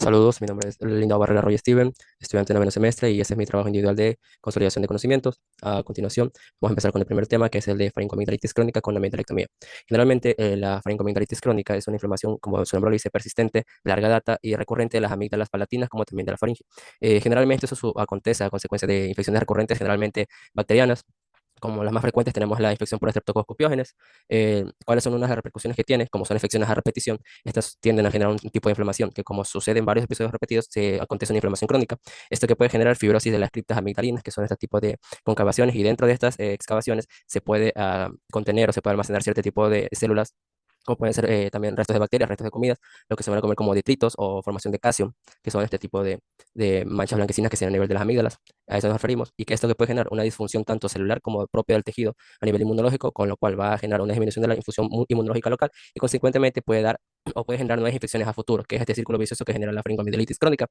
Saludos, mi nombre es Linda Barrera Roy Steven, estudiante de noveno semestre y este es mi trabajo individual de consolidación de conocimientos. A continuación, vamos a empezar con el primer tema, que es el de faringoamigdalitis crónica con amigdalectomía. Generalmente, la faringoamigdalitis crónica es una inflamación, como su nombre lo dice, persistente, de larga data y recurrente de las amígdalas palatinas, como también de la faringe. Generalmente, acontece a consecuencia de infecciones recurrentes, generalmente bacterianas. Como las más frecuentes tenemos la infección por Streptococcus pyogenes. ¿Cuáles son unas de las repercusiones que tiene? Como son infecciones a repetición, estas tienden a generar un tipo de inflamación que, como sucede en varios episodios repetidos, se acontece una inflamación crónica. Esto que puede generar fibrosis de las criptas amigdalinas, que son este tipo de concavaciones, y dentro de estas excavaciones se puede contener o se puede almacenar cierto tipo de células, como pueden ser también restos de bacterias, restos de comidas, lo que se van a comer como detritos o formación de calcio, que son este tipo de manchas blanquecinas que se ven a nivel de las amígdalas. A eso nos referimos. Y que esto que puede generar una disfunción tanto celular como propia del tejido a nivel inmunológico, con lo cual va a generar una disminución de la infusión inmunológica local y consecuentemente puede dar o puede generar nuevas infecciones a futuro, que es este círculo vicioso que genera la faringoamigdalitis crónica.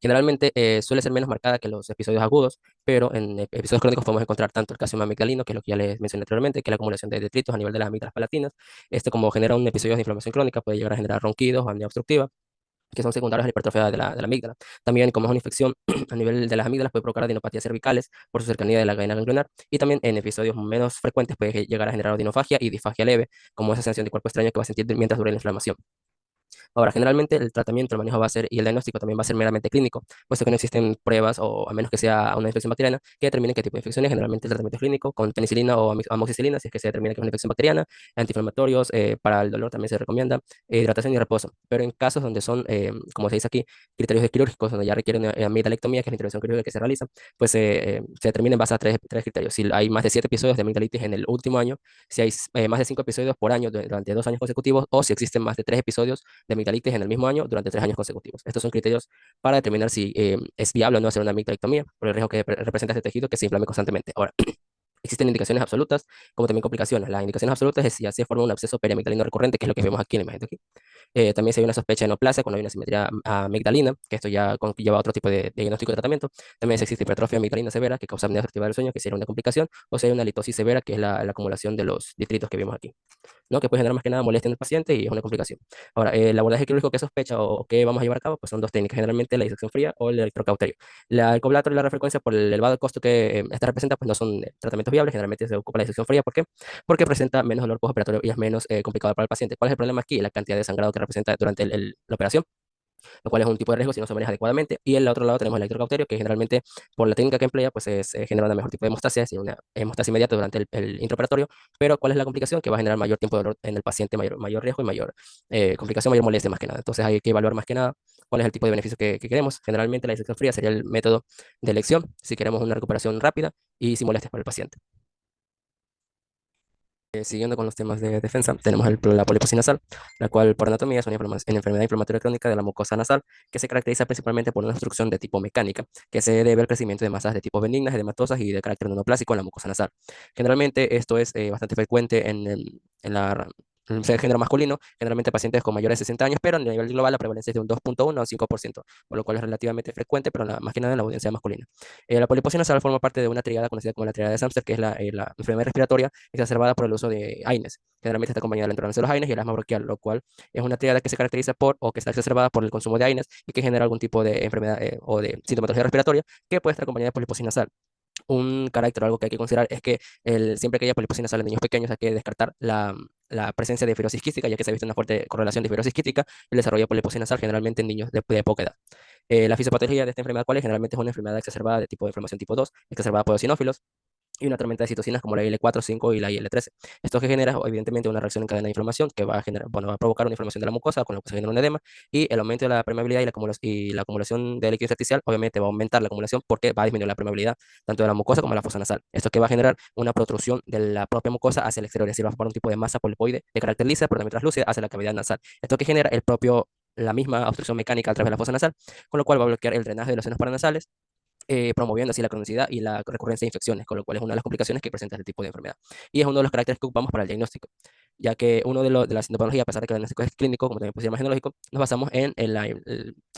Generalmente suele ser menos marcada que los episodios agudos, pero en episodios crónicos podemos encontrar tanto el calcio amigdalino, que es lo que ya les mencioné anteriormente, que es la acumulación de detritos a nivel de las amígdalas palatinas. Este, como genera un episodio de inflamación crónica, puede llegar a generar ronquidos o apnea obstructiva, que son secundarios a la hipertrofia de la amígdala. También, como es una infección a nivel de las amígdalas, puede provocar adenopatías cervicales por su cercanía de la cadena ganglionar, y también en episodios menos frecuentes puede llegar a generar odinofagia y disfagia leve, como esa sensación de cuerpo extraño que va a sentir mientras dure la inflamación. Ahora, generalmente el tratamiento, el manejo va a ser, y el diagnóstico también va a ser meramente clínico, puesto que no existen pruebas, o a menos que sea una infección bacteriana, que determinen qué tipo de infección es. Generalmente el tratamiento es clínico con penicilina o amoxicilina, si es que se determina que es una infección bacteriana, antiinflamatorios, para el dolor también se recomienda, hidratación y reposo. Pero en casos donde son, como se dice aquí, criterios quirúrgicos, donde ya requieren amigdalectomía, que es la intervención quirúrgica que se realiza, pues se determina en base a tres criterios. Si hay más de 7 episodios de amigdalitis en el último año, si hay más de 5 episodios por año durante 2 años consecutivos, o si existen más de 3 episodios de amigdalitis en el mismo año durante 3 años consecutivos. Estos son criterios para determinar si es viable o no hacer una amigdalectomía por el riesgo que representa este tejido que se inflame constantemente. Ahora, existen indicaciones absolutas como también complicaciones. Las indicaciones absolutas es si ya se forma un absceso periamigdalino recurrente, que es lo que vemos aquí en la imagen de aquí. También si hay una sospecha de neoplasia, cuando hay una simetría amigdalina, que esto ya lleva a otro tipo de diagnóstico de tratamiento. También si existe hipertrofia amigdalina severa, que causa apnea obstructiva del sueño, que sería una complicación, o si hay una litosis severa, que es la acumulación de los detritos que vimos aquí, ¿no? Que puede generar más que nada molestia en el paciente y es una complicación. Ahora, el abordaje quirúrgico que sospecha o que vamos a llevar a cabo, pues son dos técnicas, generalmente la disección fría o el electrocauterio. El coblatorio y la refrecuencia, por el elevado costo que esta representa, pues no son tratamientos viables. Generalmente se ocupa la disección fría. ¿Por qué? Porque presenta menos dolor postoperatorio y es menos complicado para el paciente. ¿Cuál es el problema aquí? La cantidad de sangrado que representa durante la operación, lo cual es un tipo de riesgo si no se maneja adecuadamente. Y en el otro lado tenemos el electrocauterio, que generalmente, por la técnica que emplea, pues genera una mejor tipo de hemostasia, es decir, una hemostasia inmediata durante el intraoperatorio. Pero ¿cuál es la complicación? Que va a generar mayor tiempo de dolor en el paciente, mayor riesgo y mayor complicación, mayor molestia más que nada. Entonces hay que evaluar más que nada cuál es el tipo de beneficio que queremos. Generalmente la disección fría sería el método de elección si queremos una recuperación rápida y sin molestias para el paciente. Siguiendo con los temas de defensa, tenemos la poliposis nasal, la cual por anatomía es una enfermedad inflamatoria crónica de la mucosa nasal, que se caracteriza principalmente por una obstrucción de tipo mecánica, que se debe al crecimiento de masas de tipo benignas, edematosas y de carácter neoplásico en la mucosa nasal. Generalmente esto es bastante frecuente en el género masculino, generalmente pacientes con mayores de 60 años, pero a nivel global la prevalencia es de un 2,1 a 5%, por lo cual es relativamente frecuente, pero más que nada en la audiencia masculina. La poliposis nasal forma parte de una triada conocida como la triada de Samster, que es la enfermedad respiratoria exacerbada por el uso de AINES. Generalmente está acompañada de la intolerancia a los AINES y el asma bronquial, lo cual es una triada que se caracteriza por, o que está exacerbada por el consumo de AINES y que genera algún tipo de enfermedad o de sintomatología respiratoria que puede estar acompañada de poliposis nasal. Un carácter, algo que hay que considerar, es que siempre que haya poliposis nasal en niños pequeños hay que descartar la presencia de fibrosis quística, ya que se ha visto una fuerte correlación de fibrosis quística y el desarrollo de poliposis nasal generalmente en niños de poca edad. La fisiopatología de esta enfermedad, ¿cuál es? Generalmente es una enfermedad exacerbada de tipo de inflamación tipo 2, exacerbada por eosinófilos, y una tormenta de citocinas como la IL-4, 5 y la IL-13. Esto que genera, evidentemente, una reacción en cadena de inflamación que va a generar, bueno, va a provocar una inflamación de la mucosa, con lo que se genera un edema, y el aumento de la permeabilidad y la acumulación de líquido intersticial, obviamente va a aumentar la acumulación porque va a disminuir la permeabilidad tanto de la mucosa como de la fosa nasal. Esto que va a generar una protrusión de la propia mucosa hacia el exterior, es decir, va a formar un tipo de masa polipoide de carácter lisa, pero también translúcida hacia la cavidad nasal. Esto que genera la misma obstrucción mecánica a través de la fosa nasal, con lo cual va a bloquear el drenaje de los senos paranasales, promoviendo así la cronicidad y la recurrencia de infecciones, con lo cual es una de las complicaciones que presenta este tipo de enfermedad. Y es uno de los caracteres que ocupamos para el diagnóstico. ya que uno de la sintomatología, a pesar de que el diagnóstico es clínico, como también puede ser imagenológico, nos basamos en la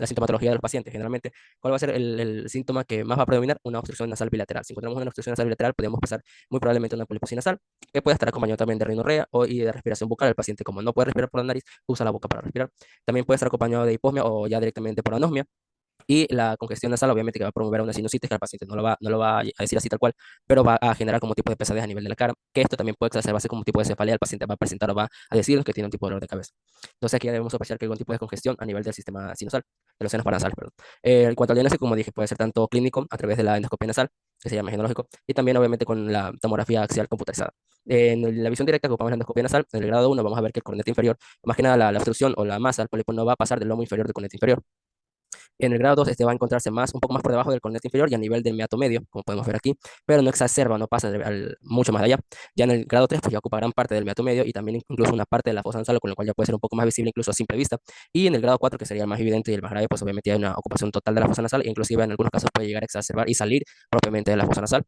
sintomatología de los pacientes. Generalmente, ¿cuál va a ser el síntoma que más va a predominar? Una obstrucción nasal bilateral. Si encontramos una obstrucción nasal bilateral, podemos pasar muy probablemente una poliposis nasal, que puede estar acompañado también de rinorrea y de respiración bucal. El paciente, como no puede respirar por la nariz, usa la boca para respirar. También puede estar acompañado de hiposmia o ya directamente por anosmia. Y la congestión nasal, obviamente, que va a promover una sinusitis, que el paciente no lo va a decir así tal cual, pero va a generar como tipo de pesadez a nivel de la cara, que esto también puede exacerbarse como tipo de cefalea. El paciente va a presentar o va a decirnos que tiene un tipo de dolor de cabeza. Entonces, aquí ya debemos sospechar que hay algún tipo de congestión a nivel del sistema sinusal, de los senos paranasales, perdón. En cuanto al diagnóstico, como dije, puede ser tanto clínico a través de la endoscopia nasal, que se llama genológico, y también, obviamente, con la tomografía axial computarizada. En la visión directa que ocupamos la endoscopia nasal, en el grado 1, vamos a ver que el cornete inferior, más que nada la obstrucción o la masa, el pólipo no va a pasar del lomo inferior del cornete inferior. En el grado 2, este va a encontrarse un poco más por debajo del cornete inferior y a nivel del meato medio, como podemos ver aquí, pero no exacerba, no pasa mucho más allá. Ya en el grado 3, pues ya ocupa gran parte del meato medio y también incluso una parte de la fosa nasal, con lo cual ya puede ser un poco más visible incluso a simple vista. Y en el grado 4, que sería el más evidente y el más grave, pues obviamente hay una ocupación total de la fosa nasal e inclusive en algunos casos puede llegar a exacerbar y salir propiamente de la fosa nasal.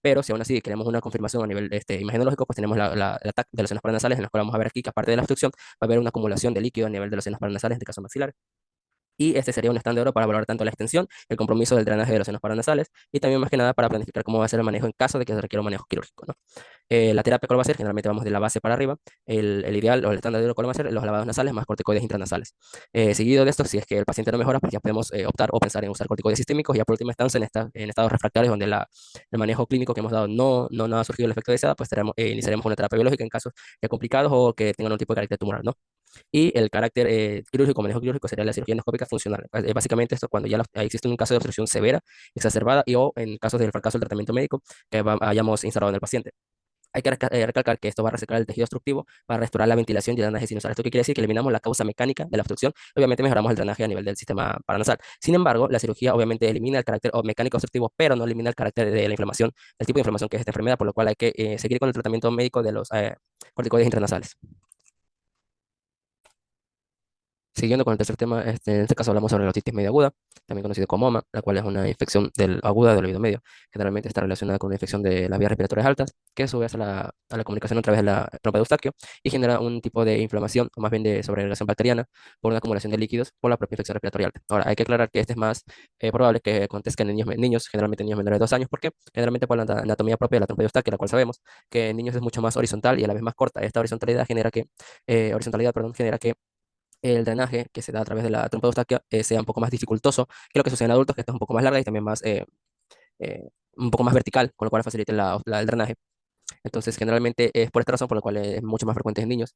Pero si aún así queremos una confirmación a nivel imagenológico, pues tenemos el ataque de los senos paranasales, en los cuales vamos a ver aquí que aparte de la obstrucción, va a haber una acumulación de líquido a nivel de los senos paranasales, en este caso maxilar. Y este sería un estándar de oro para valorar tanto la extensión, el compromiso del drenaje de los senos paranasales y también más que nada para planificar cómo va a ser el manejo en caso de que se requiera un manejo quirúrgico, ¿no? La terapia, ¿cuál va a ser? Generalmente vamos de la base para arriba. El ideal o el estándar de oro, ¿cuál va a ser? Los lavados nasales más corticoides intranasales. Seguido de esto, si es que el paciente no mejora, pues ya podemos optar o pensar en usar corticoides sistémicos. Ya por última instancia, en estados refractarios donde el manejo clínico que hemos dado no ha surgido el efecto deseado, pues iniciaremos una terapia biológica en casos ya complicados o que tengan un tipo de carácter tumoral, ¿no? Y el carácter quirúrgico, manejo quirúrgico sería la cirugía endoscópica funcional. Básicamente esto cuando ya existe un caso de obstrucción severa, exacerbada y o en casos del fracaso del tratamiento médico que hayamos instalado en el paciente. Hay que recalcar que esto va a reciclar el tejido obstructivo para restaurar la ventilación y el drenaje sinusal. ¿Esto qué quiere decir? Que eliminamos la causa mecánica de la obstrucción. Obviamente mejoramos el drenaje a nivel del sistema paranasal. Sin embargo, la cirugía obviamente elimina el carácter mecánico obstructivo, pero no elimina el carácter de la inflamación, el tipo de inflamación que es esta enfermedad, por lo cual hay que seguir con el tratamiento médico de los corticoides intranasales. Siguiendo con el tercer tema, en este caso hablamos sobre la otitis media aguda, también conocido como OMA, la cual es una infección aguda del oído medio. Generalmente está relacionada con una infección de las vías respiratorias altas, que sube a la comunicación a través de la trompa de Eustaquio y genera un tipo de inflamación, o más bien de sobreagregación bacteriana, por una acumulación de líquidos por la propia infección respiratoria alta. Ahora, hay que aclarar que este es más probable que acontezca en niños, generalmente niños menores de 2 años, porque generalmente por la anatomía propia de la trompa de Eustaquio, la cual sabemos que en niños es mucho más horizontal y a la vez más corta. Esta horizontalidad, perdón, genera que el drenaje que se da a través de la trompa eustáquea sea un poco más dificultoso que lo que sucede en adultos, que esta es un poco más larga y también eh, un poco más vertical, con lo cual facilita el drenaje. Entonces, generalmente es por esta razón por la cual es mucho más frecuente en niños.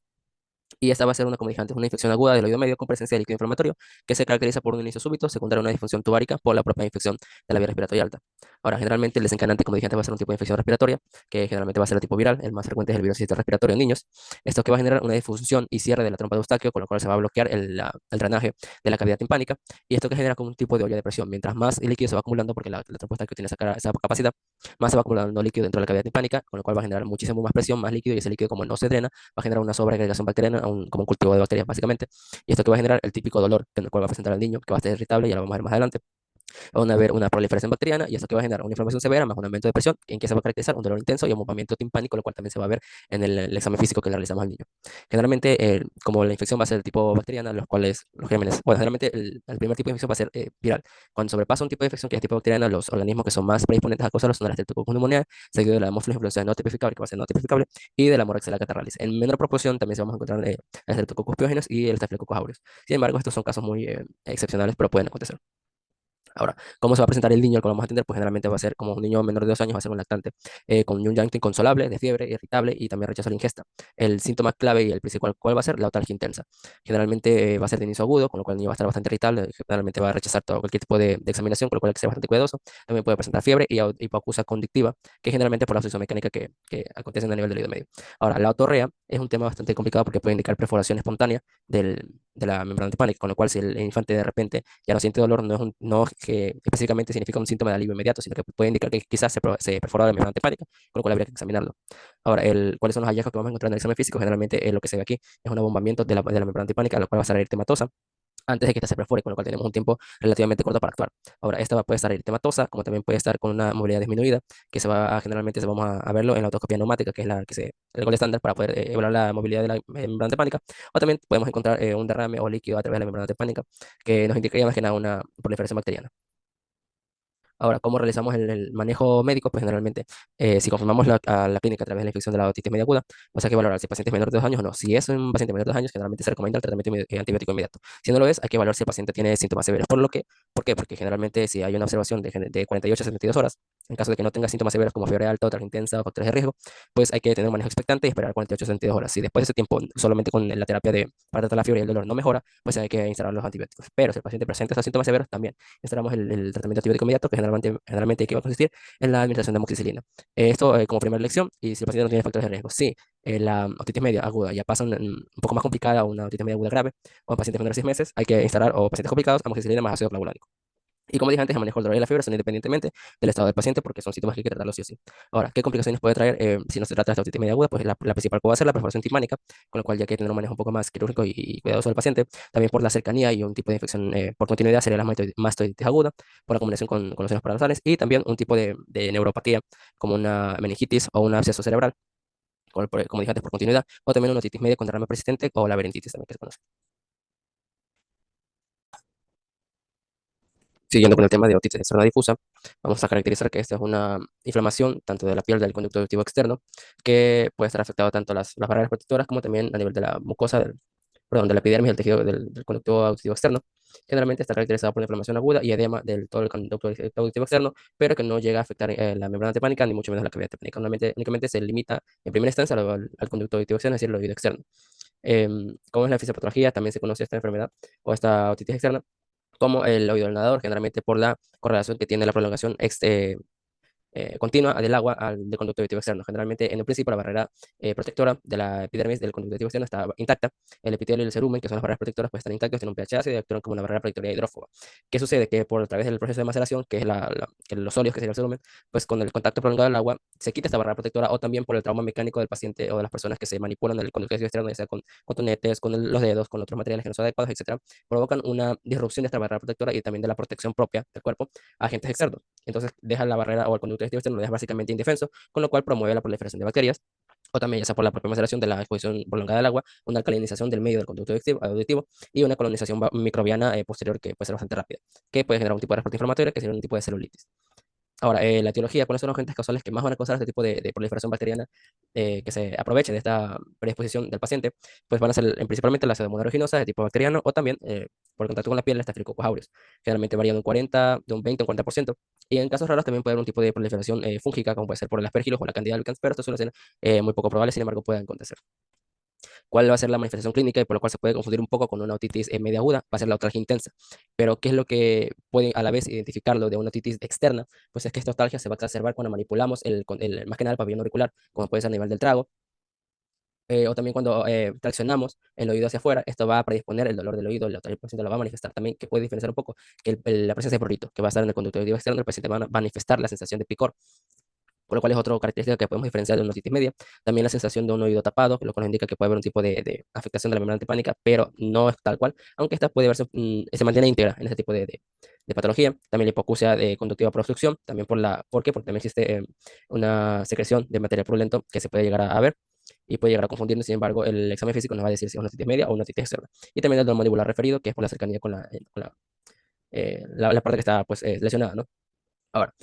Y esta va a ser como dije antes, una infección aguda del oído medio con presencia de líquido inflamatorio que se caracteriza por un inicio súbito, secundario a una disfunción tubárica por la propia infección de la vía respiratoria alta. Ahora, generalmente el desencadenante, como dije antes, va a ser un tipo de infección respiratoria, que generalmente va a ser de tipo viral. El más frecuente es el virus respiratorio en niños. Esto que va a generar una disfunción y cierre de la trompa de Eustaquio, con lo cual se va a bloquear el drenaje de la cavidad timpánica. Y esto que genera como un tipo de olla de presión. Mientras más líquido se va acumulando, porque la trompa de Eustaquio tiene esa capacidad, más se va acumulando líquido dentro de la cavidad timpánica, con lo cual va a generar muchísimo más presión, más líquido, y ese líquido, como no se drena, va a generar una sobreagregación bacteriana, como un cultivo de bacterias básicamente, y esto que va a generar el típico dolor que el cual va a presentar al niño, que va a ser irritable, ya lo vamos a ver más adelante. Van a haber una proliferación bacteriana y esto que va a generar una inflamación severa más un aumento de presión, en que se va a caracterizar un dolor intenso y un movimiento timpánico, lo cual también se va a ver en el examen físico que le realizamos al niño. Generalmente, como la infección va a ser de tipo bacteriana, los gérmenes, bueno, generalmente el primer tipo de infección va a ser viral. Cuando sobrepasa un tipo de infección que es tipo bacteriana, los organismos que son más predisponentes a causarlo son la Streptococcus pneumoniae, seguido de la Haemophilus influenzae no tipificable, que va a ser no tipificable, y de la Moraxella catarrhalis. En menor proporción también se vamos a encontrar el Streptococcus pyogenes y el Staphylococcus aureus. Sin embargo, estos son casos muy excepcionales, pero pueden acontecer. Ahora, ¿cómo se va a presentar el niño al cual vamos a atender? Pues generalmente va a ser como un niño menor de 2 años, va a ser un lactante, con un llanto inconsolable, de fiebre, irritable y también rechazo a la ingesta. El síntoma clave y el principal, ¿cuál va a ser? La otalgia intensa. Generalmente va a ser de inicio agudo, con lo cual el niño va a estar bastante irritable, generalmente va a rechazar todo cualquier tipo de examinación, con lo cual hay que ser bastante cuidadoso. También puede presentar fiebre y hipoacusia conductiva, que generalmente por la obstrucción mecánica que acontece a nivel del oído medio. Ahora, la otorrea es un tema bastante complicado porque puede indicar perforación espontánea de la membrana timpánica, con lo cual si el infante de repente ya no siente dolor, no es que específicamente significa un síntoma de alivio inmediato, sino que puede indicar que quizás se perforó la membrana timpánica, con lo cual habría que examinarlo. Ahora, ¿cuáles son los hallazgos que vamos a encontrar en el examen físico? Generalmente lo que se ve aquí es un abombamiento de la membrana timpánica, lo cual va a ser eritematosa. antes de que esta se perfore, con lo cual tenemos un tiempo relativamente corto para actuar. Ahora, esta puede estar eritematosa, como también puede estar con una movilidad disminuida, que generalmente vamos a verlo en la otoscopia neumática, que es el gol estándar para poder evaluar la movilidad de la membrana tempánica, o también podemos encontrar un derrame o líquido a través de la membrana tempánica, que nos indicaría más que nada una proliferación bacteriana. Ahora, ¿cómo realizamos el manejo médico? Pues generalmente, si confirmamos a la clínica a través de la infección de la otitis media aguda, pues hay que valorar si el paciente es menor de 2 años o no. Si es un paciente menor de 2 años, generalmente se recomienda el tratamiento antibiótico inmediato. Si no lo es, hay que evaluar si el paciente tiene síntomas severos. ¿Por qué? Porque generalmente si hay una observación de 48 a 72 horas, en caso de que no tenga síntomas severos como fiebre alta, otra intensa o factores de riesgo, pues hay que tener un manejo expectante y esperar 48 a 72 horas. Si después de ese tiempo, solamente con la terapia para tratar la fiebre y el dolor no mejora, pues hay que instalar los antibióticos. Pero si el paciente presenta esos síntomas severos, también instalamos el tratamiento antibiótico inmediato, que generalmente que va a consistir en la administración de amoxicilina. Esto como primera lección, y si el paciente no tiene factores de riesgo. Si la otitis media aguda ya pasa un poco más complicada, una otitis media aguda grave, o en pacientes menores de 6 meses, hay que instalar, o pacientes complicados, amoxicilina más ácido clavulánico. Y como dije antes, el manejo del dolor y la fiebre son independientemente del estado del paciente porque son síntomas que hay que tratarlos sí o sí. Ahora, ¿qué complicaciones puede traer si no se trata de esta otitis media aguda? Pues la principal puede ser la perforación timpánica, con lo cual ya hay que tener un manejo un poco más quirúrgico y cuidadoso del paciente. También por la cercanía y un tipo de infección por continuidad sería la mastoiditis aguda, por la combinación con los senos paranasales y también un tipo de neuropatía como una meningitis o un absceso cerebral, como dije antes, por continuidad, o también una otitis media con derrame persistente o laberintitis también que se conoce. Siguiendo con el tema de otitis externa difusa, vamos a caracterizar que esta es una inflamación tanto de la piel del conducto auditivo externo, que puede estar afectado tanto las barreras protectoras como también a nivel de la mucosa, perdón, de la epidermis del tejido del conducto auditivo externo. Generalmente está caracterizada por una inflamación aguda y edema del todo el conducto auditivo externo, pero que no llega a afectar la membrana tempánica ni mucho menos la cavidad tempánica. Únicamente se limita en primera instancia al conducto auditivo externo, es decir, el oído externo. ¿Cómo es la fisiopatología? También se conoce esta enfermedad o esta otitis externa como el oído del nadador, generalmente por la correlación que tiene la prolongación continua del agua del conducto auditivo externo. Generalmente, en un principio, la barrera protectora de la epidermis del conducto auditivo externo está intacta. El epitelio y el cerumen, que son las barreras protectoras, pues están intactos, tienen un pH ácido y actúan como una barrera protectora hidrófoba. ¿Qué sucede? Que por a través del proceso de maceración, que es que los óleos, que sería el cerumen, pues con el contacto prolongado del agua, se quita esta barrera protectora o también por el trauma mecánico del paciente o de las personas que se manipulan el conducto auditivo externo, ya sea con cotonetes, los dedos, con otros materiales que no son adecuados, etcétera, provocan una disrupción de esta barrera protectora y también de la protección propia del cuerpo a agentes externos. Entonces deja la barrera o el conducto digestivo externo lo deja básicamente indefenso, con lo cual promueve la proliferación de bacterias, o también ya sea por la propia maceración de la exposición prolongada al agua, una alcalinización del medio del conducto auditivo y una colonización microbiana posterior que puede ser bastante rápida, que puede generar un tipo de respuesta inflamatoria que sería un tipo de celulitis. Ahora, la etiología, ¿cuáles son los agentes causales que más van a causar este tipo de proliferación bacteriana que se aproveche de esta predisposición del paciente? Pues van a ser principalmente la pseudomonas aeruginosa de tipo bacteriano o también por contacto con la piel, la Staphylococcus aureus. Generalmente varía de un 20 a un 40%. Y en casos raros también puede haber un tipo de proliferación fúngica, como puede ser por el aspergillus o la candida albicans, pero esto suele ser muy poco probable, sin embargo, pueden acontecer. ¿Cuál va a ser la manifestación clínica y por lo cual se puede confundir un poco con una otitis media aguda? Va a ser la otalgia intensa. Pero, ¿qué es lo que puede a la vez identificarlo de una otitis externa? Pues es que esta otalgia se va a exacerbar cuando manipulamos más que nada el pabellón auricular, como puede ser a nivel del trago, o también cuando traccionamos el oído hacia afuera, esto va a predisponer el dolor del oído, el paciente lo va a manifestar también, que puede diferenciar un poco que la presencia de prurito, que va a estar en el conducto auditivo externo, el paciente va a manifestar la sensación de picor, por lo cual es otra característica que podemos diferenciar de una otitis media. También la sensación de un oído tapado, lo cual nos indica que puede haber un tipo de afectación de la membrana timpánica, pero no es tal cual, aunque esta puede verse, se mantiene íntegra en este tipo de patología. También la hipoacusia de conductiva por obstrucción, también ¿por qué? Porque también existe una secreción de material purulento que se puede llegar a ver y puede llegar a confundirnos. Sin embargo, el examen físico nos va a decir si es una otitis media o una otitis externa. Y también el dolor mandibular referido, que es por la cercanía con la parte que está pues, lesionada, ¿no? Ahora,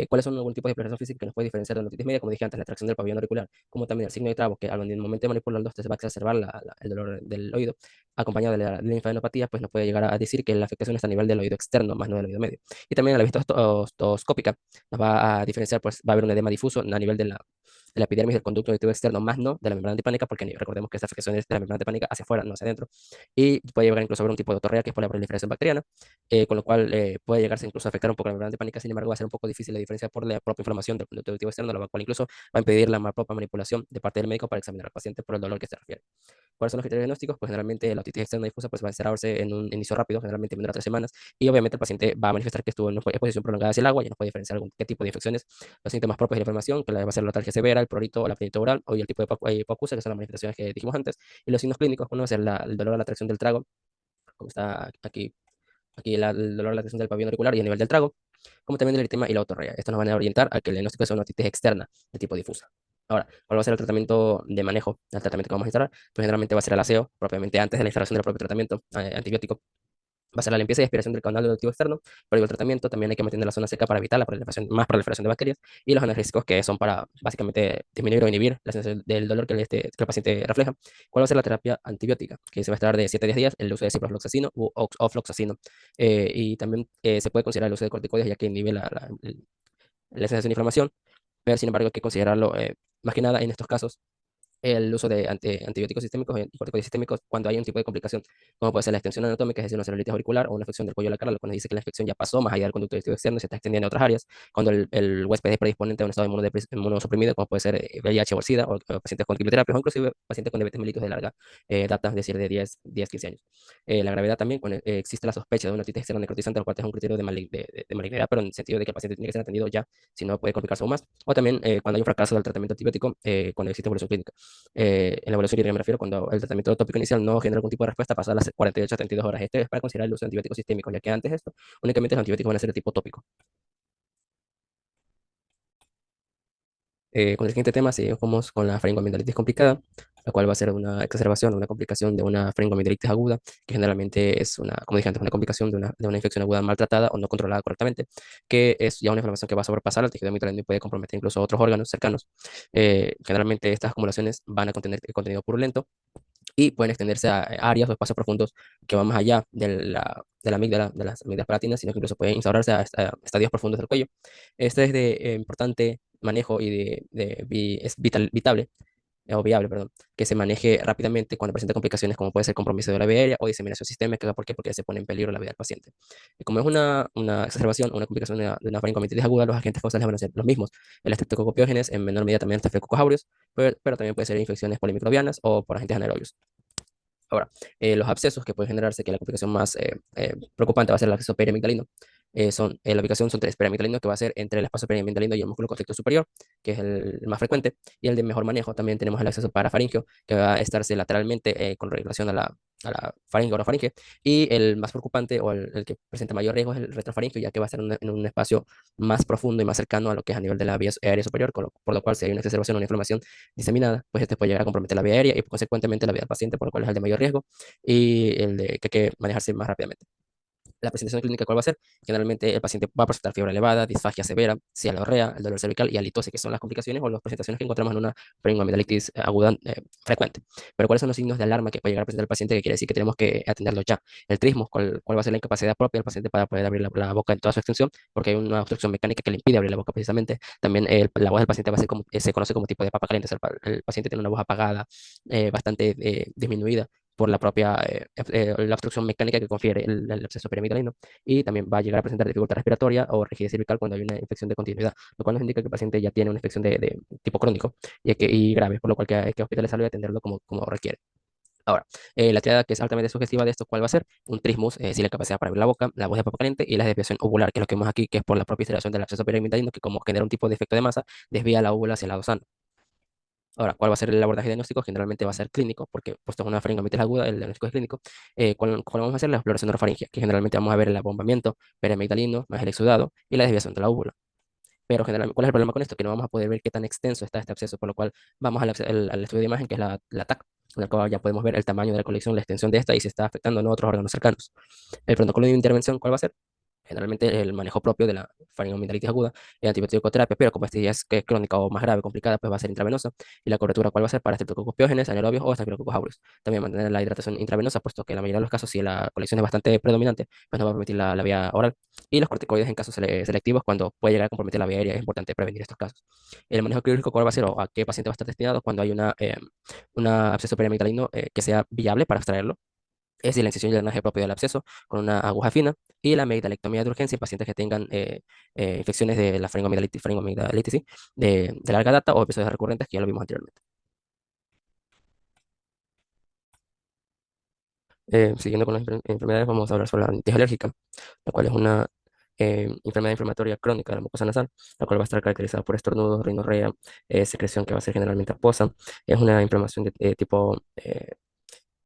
¿cuáles son algún tipo de preparación física que nos puede diferenciar de la otitis media? Como dije antes, la tracción del pabellón auricular, como también el signo de trabo, que al momento de manipularlo, se va a exacerbar el dolor del oído, acompañado de la linfadenopatía, pues nos puede llegar a decir que la afectación está a nivel del oído externo, más no del oído medio. Y también a la vista otoscópica nos va a diferenciar, pues va a haber un edema difuso a nivel de la epidermis del conducto auditivo externo, más no de la membrana timpánica, porque recordemos que esta afección es de la membrana timpánica hacia afuera, no hacia adentro. Y puede llegar incluso a haber un tipo de otorrea, que es por la proliferación bacteriana, con lo cual puede llegarse incluso a afectar un poco la membrana timpánica. Sin embargo, va a ser un poco difícil la diferencia por la propia inflamación del conducto auditivo externo, la cual incluso va a impedir la propia manipulación de parte del médico para examinar al paciente por el dolor que se refiere. ¿Cuáles son los criterios diagnósticos? Pues generalmente la otitis externa difusa pues, va a encerrarse en un inicio rápido, generalmente menor a 3 semanas, y obviamente el paciente va a manifestar que estuvo en una exposición prolongada hacia el agua y nos puede diferenciar qué tipo de infecciones, los síntomas propios de la inflamación, que va a ser la atalgia severa, el prurito o la peritonitis oral, o el tipo de hipoacusia, que son las manifestaciones que dijimos antes, y los signos clínicos, uno va a ser el dolor a la tracción del trago, como está aquí el dolor, la tensión del pabellón auricular y el nivel del trago, como también del eritema y la otorrea. Esto nos van a orientar a que el diagnóstico sea una otitis externa de tipo difusa. Ahora, ¿cuál va a ser el tratamiento de manejo? El tratamiento que vamos a instalar, pues generalmente va a ser el aseo, propiamente antes de la instalación del propio tratamiento antibiótico. Va a ser la limpieza y aspiración del canal auditivo externo, pero el tratamiento también hay que mantener la zona seca para evitar la proliferación, más proliferación de bacterias y los analgésicos que son para básicamente disminuir o inhibir la sensación del dolor que el paciente refleja. ¿Cuál va a ser la terapia antibiótica? Que se va a estar de 7 a 10 días, el uso de ciprofloxacino u ofloxacino. Y también se puede considerar el uso de corticoides ya que inhibe la sensación de inflamación, pero sin embargo hay que considerarlo más que nada en estos casos el uso de antibióticos sistémicos y corticoides sistémicos cuando hay un tipo de complicación, como puede ser la extensión anatómica, es decir, una celulitis auricular o una infección del cuello de la cara, cuando dice que la infección ya pasó más allá del conducto digestivo externo y se está extendiendo a otras áreas, cuando el huésped es predisponente a un estado inmunosuprimido, como puede ser VIH o SIDA, o pacientes con quimioterapia, o inclusive pacientes con diabetes mellitus de larga data, es decir, de 15 años. La gravedad también, cuando existe la sospecha de una otitis externa necrotizante, lo cual es un criterio de malignidad, pero en el sentido de que el paciente tiene que ser atendido ya, si no puede complicarse aún más, o también cuando hay un fracaso del tratamiento antibiótico, cuando existe evolución clínica. En la evaluación hídrica me refiero cuando el tratamiento tópico inicial no genera algún tipo de respuesta pasadas las 48 a 32 horas. Este es para considerar el uso de antibióticos sistémicos, ya que antes de esto, únicamente los antibióticos van a ser de tipo tópico. Con el siguiente tema seguimos con la faringoamigdalitis complicada, la cual va a ser una exacerbación o una complicación de una faringoamigdalitis aguda, que generalmente es una, como dije antes, una complicación de una infección aguda maltratada o no controlada correctamente, que es ya una inflamación que va a sobrepasar al tejido mitralino y puede comprometer incluso otros órganos cercanos. Generalmente estas acumulaciones van a contener contenido purulento y pueden extenderse a áreas o espacios profundos que van más allá de la amígdala, de las amígdalas palatinas, sino que incluso pueden instaurarse a estadios profundos del cuello. Este es de importante manejo y es vitable, o viable, perdón, que se maneje rápidamente cuando presenta complicaciones como puede ser compromiso de la vía aérea o diseminación sistémica. ¿Por qué? Porque se pone en peligro la vida del paciente. Y como es una exacerbación o una complicación de una faringomitis aguda, los agentes causales van a ser los mismos. El Streptococcus en menor medida también el Staphylococcus aureus, pero también puede ser infecciones polimicrobianas o por agentes anaerobios. Ahora, los abscesos que pueden generarse, que la complicación más preocupante va a ser el absceso periamigdalino. La ubicación son tres: periamigdalino, que va a ser entre el espacio periamigdalino y el músculo constrictor superior, que es el más frecuente, y el de mejor manejo también tenemos el absceso parafaringeo, que va a estarse lateralmente con relación a la faringe o orofaringe, y el más preocupante o el que presenta mayor riesgo es el retrofaringeo, ya que va a estar en un espacio más profundo y más cercano a lo que es a nivel de la vía aérea superior, por lo cual si hay una exacerbación o una inflamación diseminada, pues este puede llegar a comprometer la vía aérea y consecuentemente la vida del paciente, por lo cual es el de mayor riesgo y el de que hay que manejarse más rápidamente. La presentación clínica, ¿cuál va a ser? Generalmente el paciente va a presentar fiebre elevada, disfagia severa, cialorrea, el dolor cervical y halitosis, que son las complicaciones o las presentaciones que encontramos en una faringoamigdalitis aguda frecuente. Pero ¿cuáles son los signos de alarma que puede llegar a presentar el paciente que quiere decir que tenemos que atenderlo ya? El trismo, ¿cuál va a ser la incapacidad propia del paciente para poder abrir la boca en toda su extensión? Porque hay una obstrucción mecánica que le impide abrir la boca precisamente. También la voz del paciente va a ser como, se conoce como tipo de papa caliente. O sea, el paciente tiene una voz apagada, bastante disminuida por la propia la obstrucción mecánica que confiere el absceso piramidalino, y también va a llegar a presentar dificultad respiratoria o rigidez cervical cuando hay una infección de continuidad, lo cual nos indica que el paciente ya tiene una infección de tipo crónico y grave, por lo cual hay que hospitalizarlo y atenderlo como requiere. Ahora, la triada que es altamente sugestiva de esto, ¿cuál va a ser? Un trismus, sin la capacidad para abrir la boca, la voz de papa caliente y la desviación ovular, que es lo que vemos aquí, que es por la propia alteración del absceso piramidalino, que como genera un tipo de efecto de masa, desvía la óvula hacia el lado sano. Ahora, ¿cuál va a ser el abordaje diagnóstico? Generalmente va a ser clínico, porque puesto es una faringomitis aguda, el diagnóstico es clínico. ¿Cuál vamos a hacer? La exploración orofaringea, que generalmente vamos a ver el abombamiento periamigdalino, más el exudado y la desviación de la úvula. Pero generalmente, ¿cuál es el problema con esto? Que no vamos a poder ver qué tan extenso está este absceso, por lo cual vamos al estudio de imagen, que es la TAC, en el cual ya podemos ver el tamaño de la colección, la extensión de esta y si está afectando o no a otros órganos cercanos. El protocolo de intervención, ¿cuál va a ser? Generalmente el manejo propio de la faringoamigdalitis aguda es antibiótico-terapia, pero como esta ya es que es crónica o más grave, complicada, pues va a ser intravenosa. Y la cobertura, ¿cuál va a ser? Para Streptococcus piógenes, anaerobios o Staphylococcus aureus. También mantener la hidratación intravenosa, puesto que en la mayoría de los casos, si la colección es bastante predominante, pues no va a permitir la vía oral. Y los corticoides en casos selectivos, cuando puede llegar a comprometer la vía aérea, es importante prevenir estos casos. El manejo quirúrgico, ¿cuál va a ser o a qué paciente va a estar destinado cuando hay una absceso periamigdalino que sea viable para extraerlo? Es decir, la incisión y el drenaje propio del absceso con una aguja fina y la amigdalectomía de urgencia en pacientes que tengan infecciones de la faringoamigdalitis, sí, de larga data o episodios recurrentes que ya lo vimos anteriormente. Siguiendo con las enfermedades, vamos a hablar sobre la rinitis alérgica, la cual es una enfermedad inflamatoria crónica de la mucosa nasal, la cual va a estar caracterizada por estornudos, rinorrea, secreción que va a ser generalmente acuosa. Es una inflamación de tipo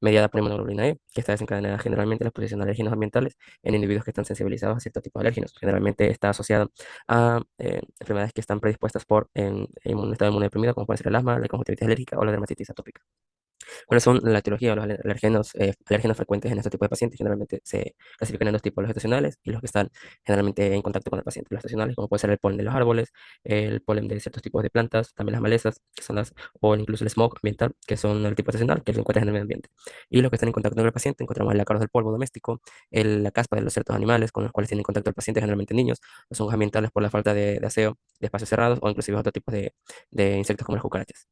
mediada por inmunoglobulina E, que está desencadenada generalmente la exposición a alérgenos ambientales en individuos que están sensibilizados a cierto tipo de alérgenos. Generalmente está asociada a enfermedades que están predispuestas por en un estado inmunodeprimido, como puede ser el asma, la conjuntivitis alérgica o la dermatitis atópica. ¿Cuáles son la etiología o los alérgenos frecuentes en este tipo de pacientes? Generalmente se clasifican en dos tipos, los estacionales y los que están generalmente en contacto con el paciente. Los estacionales, como puede ser el polen de los árboles, el polen de ciertos tipos de plantas, también las malezas, que son o incluso el smog ambiental, que son el tipo estacional, que se encuentra en el medio ambiente. Y los que están en contacto con el paciente, encontramos el ácaro del polvo doméstico, la caspa de los ciertos animales con los cuales tienen contacto el paciente, generalmente niños, los hongos ambientales por la falta de aseo, de espacios cerrados o inclusive otro tipo de insectos como las cucarachas.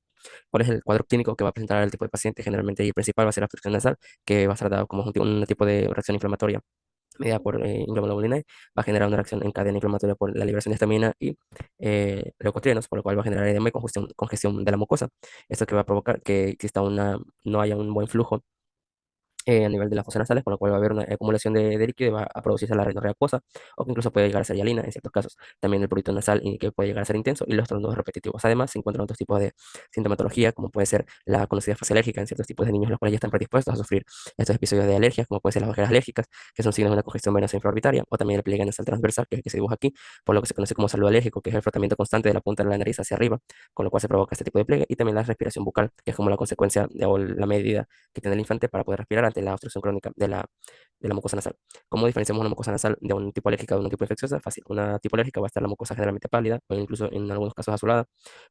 ¿Cuál es el cuadro clínico que va a presentar el tipo de paciente? Generalmente el principal va a ser la obstrucción nasal, que va a ser dado como un tipo de reacción inflamatoria mediada por inmunoglobulina E, va a generar una reacción en cadena inflamatoria por la liberación de histamina y leucotrienos, por lo cual va a generar edema y congestión de la mucosa. Esto que va a provocar que exista no haya un buen flujo a nivel de las fosas nasales, con lo cual va a haber una acumulación de líquido y va a producirse la rinorrea acuosa, o que incluso puede llegar a ser hialina en ciertos casos. También el prurito nasal, y que puede llegar a ser intenso, y los trastornos repetitivos. Además, se encuentran otros tipos de sintomatología, como puede ser la conocida fase alérgica en ciertos tipos de niños, los cuales ya están predispuestos a sufrir estos episodios de alergias, como puede ser las ojeras alérgicas, que son signos de una congestión venosa infraorbitaria, o también el pliegue nasal transversal, que es el que se dibuja aquí, por lo que se conoce como saludo alérgico, que es el frotamiento constante de la punta de la nariz hacia arriba, con lo cual se provoca este tipo de pliegue, y también la respiración bucal, que es como la consecuencia o la medida que tiene el infante para poder respirar ante la obstrucción crónica de la mucosa nasal. ¿Cómo diferenciamos una mucosa nasal de un tipo alérgica de un tipo infecciosa? Fácil. Una tipo alérgica va a estar la mucosa generalmente pálida o incluso en algunos casos azulada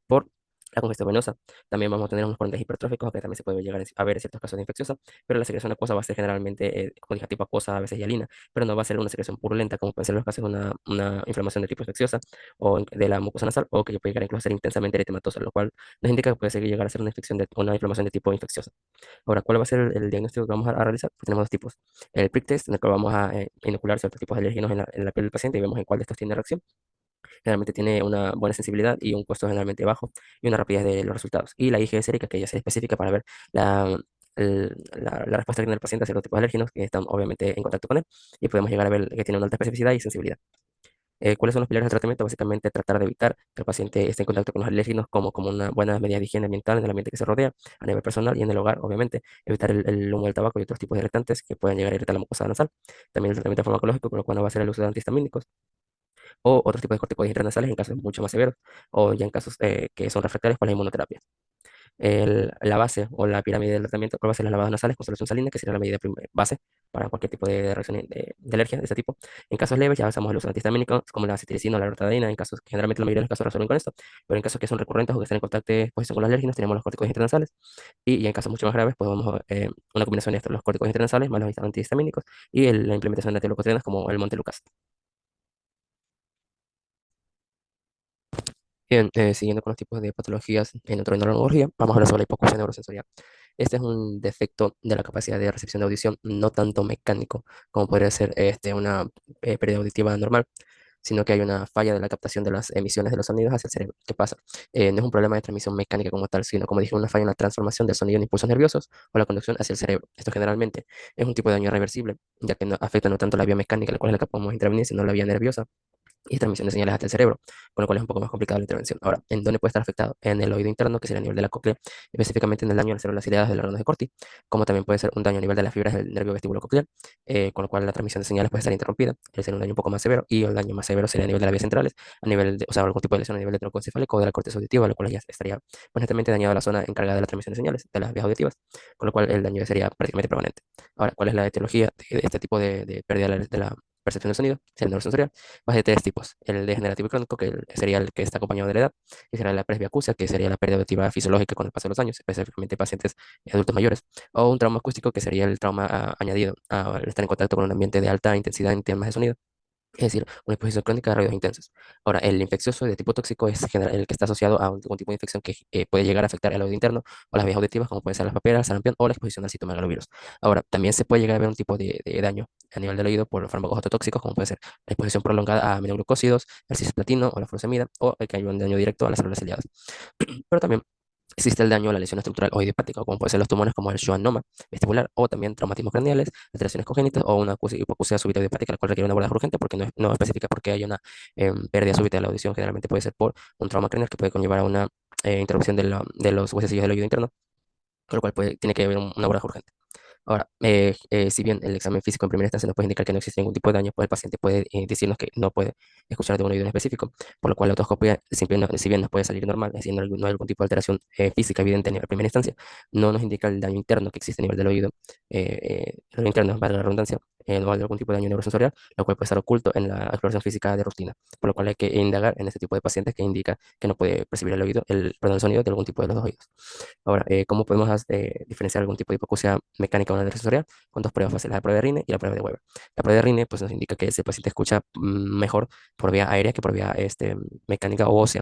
por la congestión venosa. También vamos a tener unos cornetes hipertróficos, que también se puede llegar a ver en ciertos casos de infecciosa, pero la secreción acuosa va a ser generalmente, como dije, tipo acuosa, a veces hialina, pero no va a ser una secreción purulenta, como pueden ser los casos de una inflamación de tipo infecciosa o de la mucosa nasal, o que puede llegar incluso a ser intensamente eritematosa, lo cual nos indica que puede llegar a ser una infección de una inflamación de tipo infecciosa. Ahora, ¿cuál va a ser el diagnóstico que vamos a realizar? Pues tenemos dos tipos. El prick test, en el que vamos a inocular ciertos tipos de alérgenos en la piel del paciente y vemos en cuál de estos tiene reacción. Generalmente tiene una buena sensibilidad y un costo generalmente bajo y una rapidez de los resultados. Y la IgG sérica, que ya es específica para ver la respuesta que tiene el paciente a ciertos tipos de alérgenos que están obviamente en contacto con él y podemos llegar a ver que tiene una alta especificidad y sensibilidad. ¿Cuáles son los pilares del tratamiento? Básicamente tratar de evitar que el paciente esté en contacto con los alérgenos como una buena medida de higiene ambiental en el ambiente que se rodea, a nivel personal y en el hogar, obviamente. Evitar el humo del tabaco y otros tipos de irritantes que pueden llegar a irritar la mucosa nasal. También el tratamiento farmacológico, con lo cual no va a ser el uso de antihistamínicos o otros tipos de corticoides intranasales en casos mucho más severos o ya en casos que son refractarios para la inmunoterapia. La base o la pirámide del tratamiento, ¿cuál va a ser las lavadas nasales con solución salina, que sería la medida base para cualquier tipo de reacción de alergia de ese tipo? En casos leves ya usamos los antihistamínicos como la cetiricina o la loratadina, en casos que generalmente la mayoría de los casos resuelven con esto, pero en casos que son recurrentes o que están en contacto exposición con los alérgenos, tenemos los corticoides intranasales y en casos mucho más graves, pues vamos una combinación de estos, los corticoides intranasales más los antihistamínicos y la implementación de antilocotrinas como el Montelukast. Bien, siguiendo con los tipos de patologías en otorrinolaringología, vamos a hablar sobre la hipoacusia neurosensorial. Este es un defecto de la capacidad de recepción de audición, no tanto mecánico como podría ser una pérdida auditiva normal, sino que hay una falla de la captación de las emisiones de los sonidos hacia el cerebro. ¿Qué pasa? No es un problema de transmisión mecánica como tal, sino, como dije, una falla en la transformación del sonido en impulsos nerviosos o la conducción hacia el cerebro. Esto generalmente es un tipo de daño irreversible, ya que no afecta no tanto la vía mecánica, la cual es la que podemos intervenir, sino la vía nerviosa y transmisión de señales hasta el cerebro, con lo cual es un poco más complicada la intervención. Ahora, ¿en dónde puede estar afectado? En el oído interno, que sería a nivel de la cóclea, específicamente en el daño a las células ciliadas del órgano de Corti, como también puede ser un daño a nivel de las fibras del nervio vestíbulo coclear, con lo cual la transmisión de señales puede estar interrumpida, es ser un daño un poco más severo, y el daño más severo sería a nivel de las vías centrales, a nivel de, o sea, algún tipo de lesión a nivel de tronco encefálico o de la corteza auditiva, lo cual ya estaría pues, netamente dañado la zona encargada de la transmisión de señales, de las vías auditivas, con lo cual el daño sería prácticamente permanente. Ahora, ¿cuál es la etiología de este tipo de pérdida de la percepción del sonido? El neurosensorial va de tres tipos. El degenerativo y crónico, que sería el que está acompañado de la edad, y será la presbiacusia, que sería la pérdida auditiva fisiológica con el paso de los años, específicamente pacientes adultos mayores, o un trauma acústico, que sería el trauma añadido al estar en contacto con un ambiente de alta intensidad en temas de sonido. Es decir, una exposición crónica de ruidos intensos. Ahora, el infeccioso de tipo tóxico es el que está asociado a un tipo de infección que puede llegar a afectar el oído interno o las vías auditivas, como pueden ser las paperas, sarampión o la exposición al citomegalovirus. Ahora, también se puede llegar a ver un tipo de daño a nivel del oído por fármacos ototóxicos, como puede ser la exposición prolongada a aminoglucósidos, el cisplatino o la furosemida, o el que haya un daño directo a las células ciliadas. Pero también existe el daño a la lesión estructural o idiopática, como pueden ser los tumores como el schwannoma vestibular o también traumatismos craneales, alteraciones congénitas o una hipoacusia súbita idiopática, la cual requiere una abordaje urgente porque no especifica por qué hay una pérdida súbita de la audición. Generalmente puede ser por un trauma craneal que puede conllevar a una interrupción de los huesecillos del oído interno, con lo cual tiene que haber un abordaje urgente. Ahora, si bien el examen físico en primera instancia nos puede indicar que no existe ningún tipo de daño, pues el paciente puede decirnos que no puede escuchar de un oído en específico, por lo cual la otoscopia, si bien nos puede salir normal, es decir, no hay algún tipo de alteración física evidente en primera instancia, no nos indica el daño interno que existe a nivel del oído, el oído interno, valga la redundancia, no hay algún tipo de daño neurosensorial, lo cual puede estar oculto en la exploración física de rutina, por lo cual hay que indagar en este tipo de pacientes que indica que no puede percibir perdón, el sonido de algún tipo de los dos oídos. Ahora, ¿cómo podemos diferenciar algún tipo de hipoacusia mecánica o sensorial? Con dos pruebas fáciles, la prueba de Rine y la prueba de Weber. La prueba de Rine pues, nos indica que ese paciente escucha mejor por vía aérea que por vía mecánica o ósea.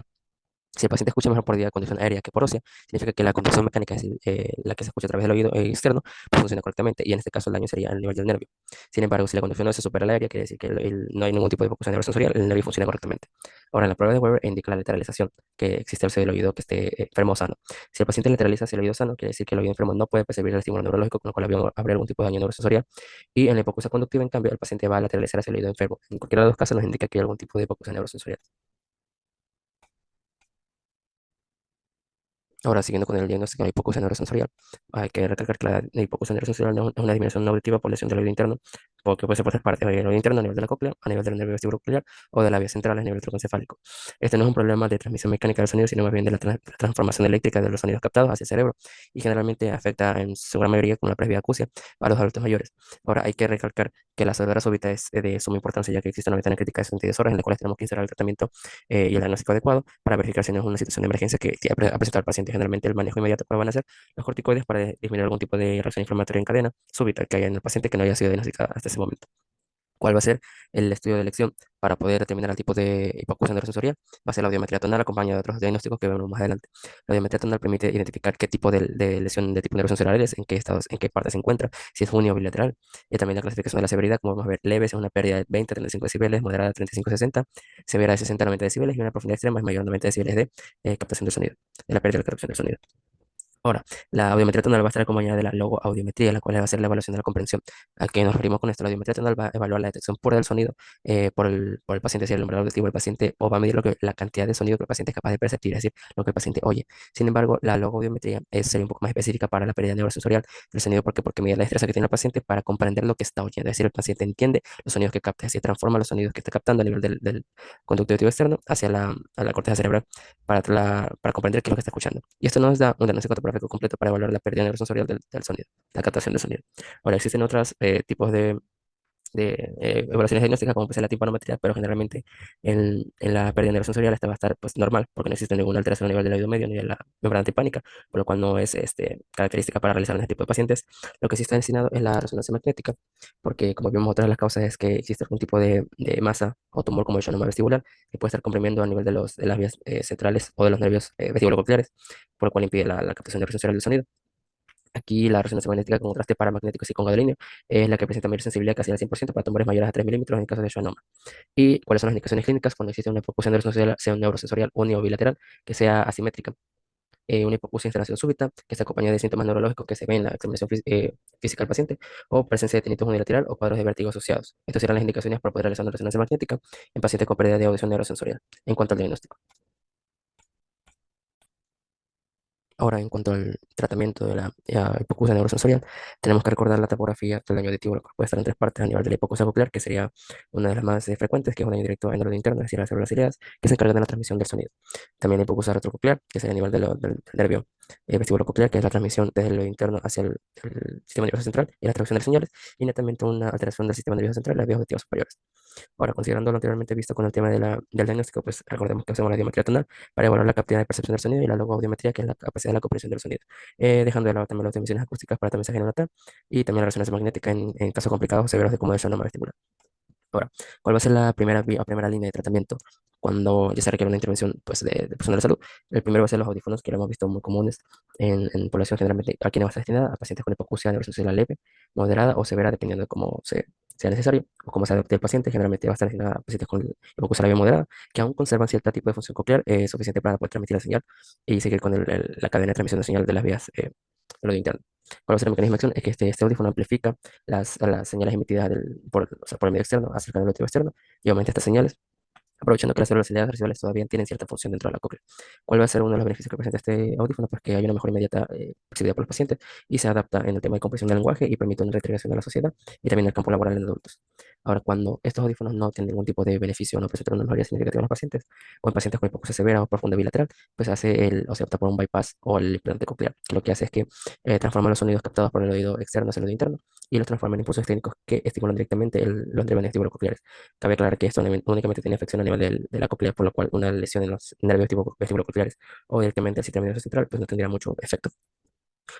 Si el paciente escucha mejor por vía de conducción aérea que por ósea, significa que la conducción mecánica, es decir, la que se escucha a través del oído externo, pues funciona correctamente, y en este caso el daño sería al nivel del nervio. Sin embargo, si la conducción ósea supera la aérea, quiere decir que no hay ningún tipo de hipoacusia neurosensorial, el nervio funciona correctamente. Ahora, en la prueba de Weber indica la lateralización, que existe hacia el oído que esté enfermo o sano. Si el paciente lateraliza hacia el oído sano, quiere decir que el oído enfermo no puede percibir el estímulo neurológico, con lo cual habría algún tipo de daño neurosensorial. Y en la hipoacusia conductiva, en cambio, el paciente va a lateralizar hacia el oído enfermo. En cualquiera de los dos casos nos indica que hay algún tipo de hipoacusia neurosensorial. Ahora, siguiendo con el diagnóstico de hipoacusia neurosensorial, hay que recalcar que la hipoacusia neurosensorial no es una disminución no auditiva por lesión del oído interno, porque puede ser por tres partes: el oído interno a nivel de la cóclea, a nivel del nervio vestibulocochlear o de la vía central a nivel troncefálico. Este no es un problema de transmisión mecánica del sonido, sino más bien de la transformación eléctrica de los sonidos captados hacia el cerebro, y generalmente afecta en su gran mayoría, como la presbiacusia, a los adultos mayores. Ahora, hay que recalcar que la sordera súbita es de suma importancia, ya que existe una ventana crítica de 72 horas en la cual tenemos que instalar el tratamiento y el diagnóstico adecuado para verificar si no es una situación de emergencia que ha presentado el paciente. Generalmente el manejo inmediato que van a hacer los corticoides para disminuir algún tipo de reacción inflamatoria en cadena súbita que haya en el paciente que no haya sido diagnosticada hasta ese momento. ¿Cuál va a ser el estudio de elección para poder determinar el tipo de hipoacusia neurosensorial? Va a ser la audiometría tonal acompañada de otros diagnósticos que veremos más adelante. La audiometría tonal permite identificar qué tipo de lesión de tipo neurosensorial es, en qué estados, en qué parte se encuentra, si es uni o bilateral. Y también la clasificación de la severidad, como vamos a ver, leve es una pérdida de 20 a 35 decibeles, moderada 35 a 60, severa de 60 a 90 decibeles, y una profundidad extrema es mayor a 90 decibeles de captación del sonido, de la pérdida de la captación del sonido. Ahora, la audiometría tonal va a estar acompañada de la logoaudiometría, la cual va a ser la evaluación de la comprensión. ¿A qué nos referimos con esto? La audiometría tonal va a evaluar la detección pura del sonido por el paciente, si el umbral auditivo del paciente, o va a medir la cantidad de sonido que el paciente es capaz de percibir, es decir, lo que el paciente oye. Sin embargo, la logoaudiometría sería un poco más específica para la pérdida neurosensorial del sonido, porque mide la destreza que tiene el paciente para comprender lo que está oyendo. Es decir, el paciente entiende los sonidos que capta, así transforma los sonidos que está captando a nivel del conducto auditivo externo hacia la corteza cerebral para comprender qué es lo que está escuchando. Y esto nos da un diagnóstico topográfico completo para evaluar la pérdida neurosensorial del sonido, la captación del sonido. Ahora, existen otros tipos de evaluaciones diagnósticas, como puede ser la timpanometría, pero generalmente en la pérdida neurosensorial esta va a estar pues, normal, porque no existe ninguna alteración a nivel del oído medio ni de la membrana timpánica, por lo cual no es característica para realizar en este tipo de pacientes. Lo que sí está destinado es la resonancia magnética, porque como vimos, otra de las causas es que existe algún tipo de masa o tumor como el schwannoma vestibular, que puede estar comprimiendo a nivel de las vías centrales o de los nervios vestibulococleares, por lo cual impide la captación neurosensorial del sonido. Aquí la resonancia magnética con contraste paramagnético y con gadolínio es la que presenta mayor sensibilidad, casi al 100% para tumores mayores a 3 milímetros en el caso de schwannoma. ¿Y cuáles son las indicaciones clínicas cuando existe una hipoacusia neurosensorial, sea neurosensorial uni o bilateral, que sea asimétrica? Una hipoacusia de instalación súbita, que se acompaña de síntomas neurológicos que se ven en la examinación física del paciente, o presencia de tinnitus unilateral o cuadros de vértigo asociados. Estas serán las indicaciones para poder realizar una resonancia magnética en pacientes con pérdida de audición neurosensorial. En cuanto al diagnóstico. Ahora, en cuanto al tratamiento de la hipoacusia neurosensorial, tenemos que recordar la topografía del daño auditivo, lo cual puede estar en tres partes: a nivel de la hipoacusia coclear, que sería una de las más frecuentes, que es un daño directo en el oído interno, es decir, las células ciliadas, que se encargan de la transmisión del sonido. También la hipoacusia retrococlear, que sería a nivel del nervio vestibulococlear, que es la transmisión desde el oído interno hacia el sistema nervioso central y la traducción de señales, y netamente una alteración del sistema nervioso central y las vías auditivas superiores. Ahora, considerando lo anteriormente visto con el tema del diagnóstico, pues recordemos que hacemos la audiometría tonal para evaluar la capacidad de percepción del sonido, y la logoaudiometría, que es la capacidad de la comprensión del sonido. Dejando de lado también las emisiones acústicas para mensaje neonatal, y también la resonancia magnética en casos complicados o severos de como el schwannoma vestibular. Ahora, ¿cuál va a ser la primera línea de tratamiento cuando ya se requiere una intervención pues, de personal de salud? El primero va a ser los audífonos, que lo hemos visto muy comunes en población, generalmente a quienes va a estar destinada a pacientes con hipoacusia neurosensorial leve, moderada o severa, dependiendo de cómo sea necesario o cómo se adapte el paciente. Generalmente va a estar destinada a pacientes con hipoacusia leve moderada, que aún conservan cierto tipo de función coclear suficiente para poder transmitir la señal y seguir con la cadena de transmisión de señal de las vías de lo interno. ¿Cuál va a ser el mecanismo de acción? Es que este audífono amplifica las señales emitidas o sea, por el medio externo, acercando al auditivo externo, y aumenta estas señales aprovechando que las células ciliares residuales todavía tienen cierta función dentro de la cóclea. ¿Cuál va a ser uno de los beneficios que presenta este audífono? Pues que hay una mejora inmediata percibida por los pacientes y se adapta en el tema de comprensión del lenguaje y permite una reintegración a la sociedad y también en el campo laboral en adultos. Ahora, cuando estos audífonos no tienen ningún tipo de beneficio, no presentan una mejoría significativa en los pacientes o en pacientes con hipoacusia severa o profunda bilateral, pues o se opta por un bypass o el implante coclear, que lo que hace es que transforma los sonidos captados por el oído externo hacia el oído interno y los transforma en impulsos técnicos que estimulan directamente los nervios vestibulococleares. Cabe aclarar que esto únicamente tiene afección a nivel de la cóclea, por lo cual una lesión en los nervios vestibulococleares o directamente al sistema nervioso central pues no tendría mucho efecto.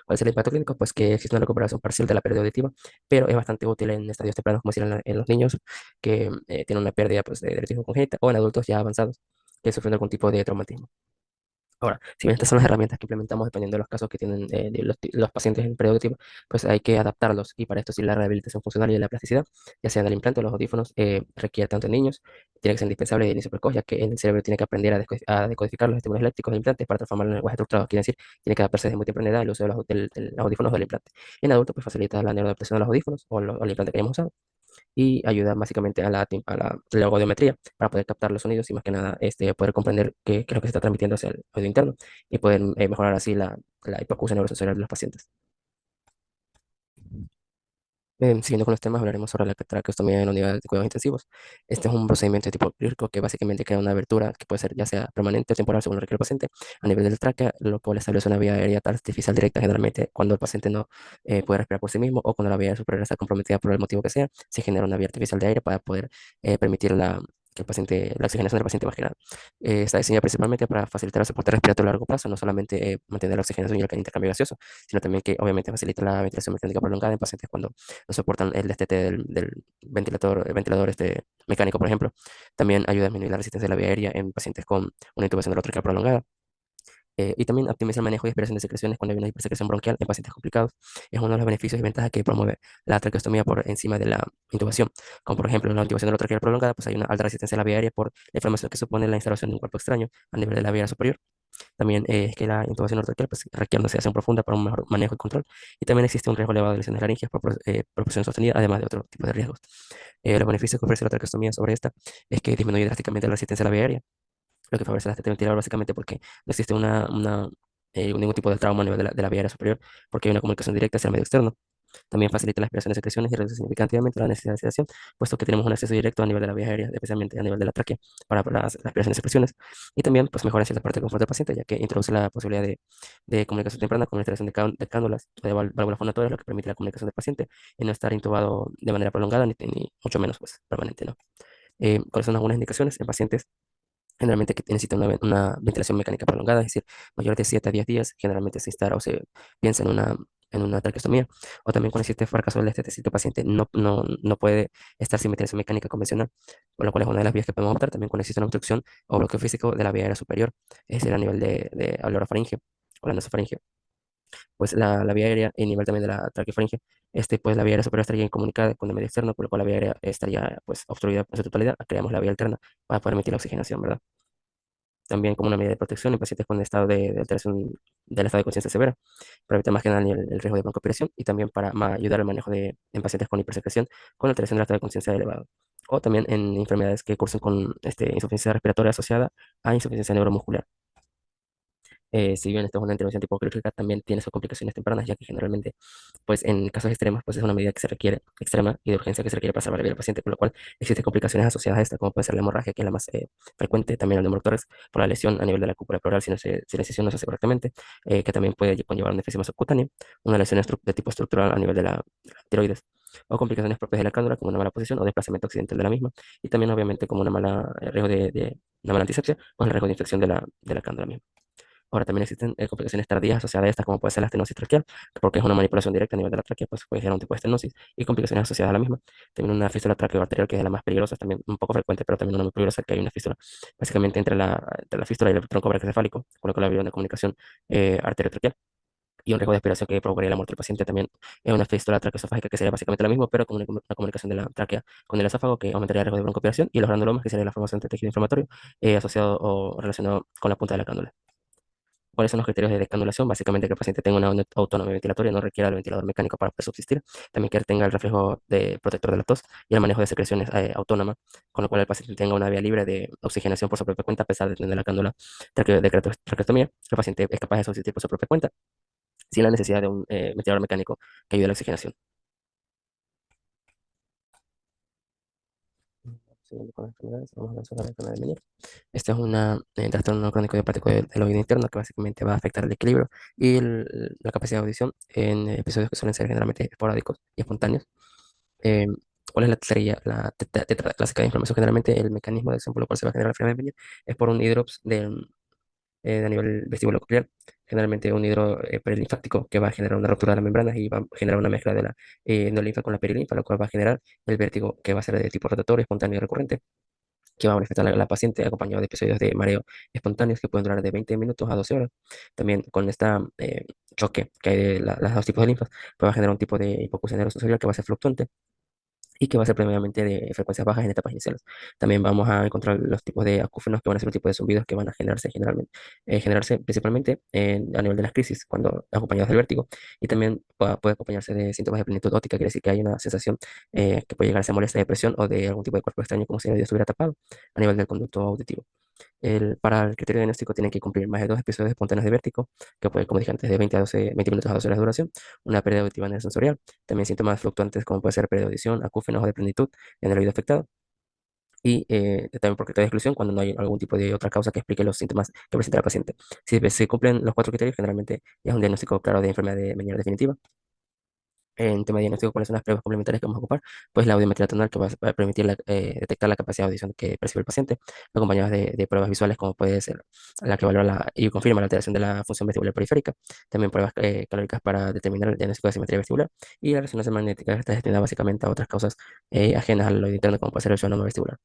¿Cuál es el impacto clínico? Pues que existe una recuperación parcial de la pérdida auditiva, pero es bastante útil en estadios tempranos, como decir en los niños que tienen una pérdida pues, de auditismo congénita o en adultos ya avanzados que sufren algún tipo de traumatismo. Ahora, si bien estas son las herramientas que implementamos dependiendo de los casos que tienen los pacientes en periodo auditivo, pues hay que adaptarlos y para esto sí la rehabilitación funcional y la plasticidad, ya sea en el implante o los audífonos, requiere tanto en niños, tiene que ser indispensable de inicio precoz, ya que el cerebro tiene que aprender a decodificar los estímulos eléctricos del implante para transformarlo en lenguaje estructurado, quiere decir, tiene que adaptarse desde muy temprana edad al uso de los audífonos o del implante. En adultos, pues facilita la neuroadaptación de los audífonos o el implante que hayamos usado y ayuda básicamente a la audiometría para poder captar los sonidos y más que nada poder comprender qué es lo que se está transmitiendo hacia el oído interno y poder mejorar así la hipoacusia neurosensorial de los pacientes. Siguiendo con los temas, hablaremos sobre la traqueostomía en la unidad de cuidados intensivos. Este es un procedimiento de tipo quirúrgico que básicamente crea una abertura que puede ser ya sea permanente o temporal según lo requiere el paciente a nivel de la tráquea, lo cual establece una vía aérea artificial directa generalmente cuando el paciente no puede respirar por sí mismo o cuando la vía superior está comprometida por el motivo que sea, se genera una vía artificial de aire para poder permitir que el paciente, la oxigenación del paciente más que nada. Está diseñada principalmente para facilitar el soporte respiratorio a largo plazo, no solamente mantener la oxigenación y el intercambio gaseoso, sino también que obviamente facilita la ventilación mecánica prolongada en pacientes cuando no soportan el destete del ventilador mecánico, por ejemplo. También ayuda a disminuir la resistencia de la vía aérea en pacientes con una intubación orotraqueal prolongada. Y también optimiza el manejo y aspiración de secreciones cuando hay una hipersecreción bronquial en pacientes complicados. Es uno de los beneficios y ventajas que promueve la traqueostomía por encima de la intubación. Como por ejemplo en la intubación orotraqueal prolongada, pues hay una alta resistencia a la vía aérea por la inflamación que supone la instalación de un cuerpo extraño a nivel de la vía superior. También es que la intubación orotraqueal pues, requiere una sedación profunda para un mejor manejo y control. Y también existe un riesgo elevado de lesiones laringeas por presión sostenida, además de otro tipo de riesgos. Los beneficios que ofrece la traqueostomía sobre esta es que disminuye drásticamente la resistencia a la vía aérea, lo que favorece la estética ventilador básicamente porque no existe ningún tipo de trauma a nivel de la vía aérea superior, porque hay una comunicación directa hacia el medio externo. También facilita la aspiración de secreciones y reduce significativamente la necesidad de sedación, puesto que tenemos un acceso directo a nivel de la vía aérea, especialmente a nivel de la tráquea, para la aspiración de secreciones. Y también pues, mejora en cierta parte el confort del paciente, ya que introduce la posibilidad de comunicación temprana con la instalación de cándulas o de válvulas fonatorias, lo que permite la comunicación del paciente y no estar intubado de manera prolongada, ni mucho menos pues, permanente, ¿no? ¿Cuáles son algunas indicaciones en pacientes generalmente que necesitan una ventilación mecánica prolongada, es decir, mayor de 7 a 10 días, generalmente se instala o se piensa en una traqueostomía, o también cuando existe fracaso del este, si el paciente no puede estar sin ventilación mecánica convencional, por lo cual es una de las vías que podemos optar, también cuando existe una obstrucción o bloqueo físico de la vía aérea superior, es decir, a nivel de la orofaringe o la nasofaringe, pues la vía aérea y nivel también de la traqueofaringe, pues la vía aérea superior estaría incomunicada con el medio externo, por lo cual la vía aérea estaría pues obstruida en su totalidad, creamos la vía alterna para poder permitir la oxigenación, ¿verdad? También como una medida de protección en pacientes con estado de alteración del estado de conciencia severa, para evitar más que nada el riesgo de broncoaspiración y también para ayudar al manejo en pacientes con hipersecreción con alteración del estado de conciencia elevado. O también en enfermedades que cursan con insuficiencia respiratoria asociada a insuficiencia neuromuscular. Si bien esto es una intervención tipo quirúrgica, también tiene sus complicaciones tempranas, ya que generalmente, pues en casos extremos, pues es una medida que se requiere extrema y de urgencia que se requiere para salvar la vida del paciente, por lo cual existen complicaciones asociadas a esta, como puede ser la hemorragia, que es la más frecuente, también el neumotórax, por la lesión a nivel de la cúpula pleural, si la incisión no se hace correctamente, que también puede conllevar un enfisema subcutáneo, una lesión de tipo estructural a nivel de la tiroides, o complicaciones propias de la cándula, como una mala posición o desplazamiento accidental de la misma, y también obviamente como una mala riesgo de una mala antisepsia o el riesgo de infección de la cándula misma. Ahora también existen complicaciones tardías asociadas a estas, como puede ser la estenosis traqueal, porque es una manipulación directa a nivel de la tráquea, pues puede generar un tipo de estenosis y complicaciones asociadas a la misma. También una fístula traqueoarterial, que es de las más peligrosas, también un poco frecuente, pero también una muy peligrosa, que hay una fístula básicamente entre la fístula y el tronco brachiocefálico, con lo que habría una comunicación arteriotraqueal y un riesgo de aspiración que provocaría la muerte del paciente. También es una fístula traqueoesofágica que sería básicamente lo mismo, pero con una comunicación de la tráquea con el esófago que aumentaría el riesgo de broncoaspiración y los granulomas, que sería la formación de tejido inflamatorio asociado o relacionado con la punta de la cándula. ¿Cuáles son los criterios de descanulación? Básicamente que el paciente tenga una autonomía ventilatoria, no requiera el ventilador mecánico para poder subsistir. También que tenga el reflejo de protector de la tos y el manejo de secreciones autónoma, con lo cual el paciente tenga una vía libre de oxigenación por su propia cuenta, a pesar de tener la cándula de traqueostomía. El paciente es capaz de subsistir por su propia cuenta, sin la necesidad de un ventilador mecánico que ayude a la oxigenación. Siguiendo con las enfermedades, vamos a hablar sobre la enfermedad de Meniere. Este es un trastorno crónico idiopático del oído interno que básicamente va a afectar el equilibrio y la capacidad de audición en episodios que suelen ser generalmente esporádicos y espontáneos. Eh, ¿Cuál es la teoría, la tetra clásica de inflamación? Generalmente el mecanismo de acción por el cual se va a generar la enfermedad de Meniere es por un hidrops de nivel vestíbulo-coclear, generalmente un hidro perilinfático que va a generar una ruptura de las membranas y va a generar una mezcla de la endolinfa con la perilinfa, lo cual va a generar el vértigo que va a ser de tipo rotatorio, espontáneo y recurrente, que va a manifestar la paciente acompañado de episodios de mareo espontáneos que pueden durar de 20 minutos a 12 horas. También con esta choque que hay de las dos tipos de linfas, pues va a generar un tipo de hipoacusia nervosensorial que va a ser fluctuante y que va a ser previamente de frecuencias bajas en etapas iniciales. También vamos a encontrar los tipos de acúfenos que van a ser un tipo de zumbidos que van a generarse generalmente, generarse principalmente a nivel de las crisis, cuando acompañados del vértigo, y también puede acompañarse de síntomas de plenitud óptica, quiere decir que hay una sensación que puede llegar a ser molestia, depresión o de algún tipo de cuerpo extraño, como si el oído estuviera tapado a nivel del conducto auditivo. Para el criterio diagnóstico tienen que cumplir más de 2 episodios espontáneos de vértigo, que puede, como dije antes, de 20 minutos a 12 horas de duración, una pérdida auditiva sensorial, también síntomas fluctuantes como puede ser pérdida de audición, acúfenos o de plenitud en el oído afectado, y también por criterio de exclusión cuando no hay algún tipo de otra causa que explique los síntomas que presenta el paciente. Si se cumplen los 4 criterios, generalmente ya es un diagnóstico claro de enfermedad de Meniere definitiva. En tema de diagnóstico, ¿cuáles son las pruebas complementarias que vamos a ocupar? Pues la audiometría tonal, que va a permitir detectar la capacidad de audición que percibe el paciente, acompañadas de pruebas visuales, como puede ser la que valora y confirma la alteración de la función vestibular periférica, también pruebas calóricas para determinar el diagnóstico de simetría vestibular, y la resonancia magnética, que está destinada básicamente a otras causas ajenas al oído interno, como puede ser el schwannoma vestibular.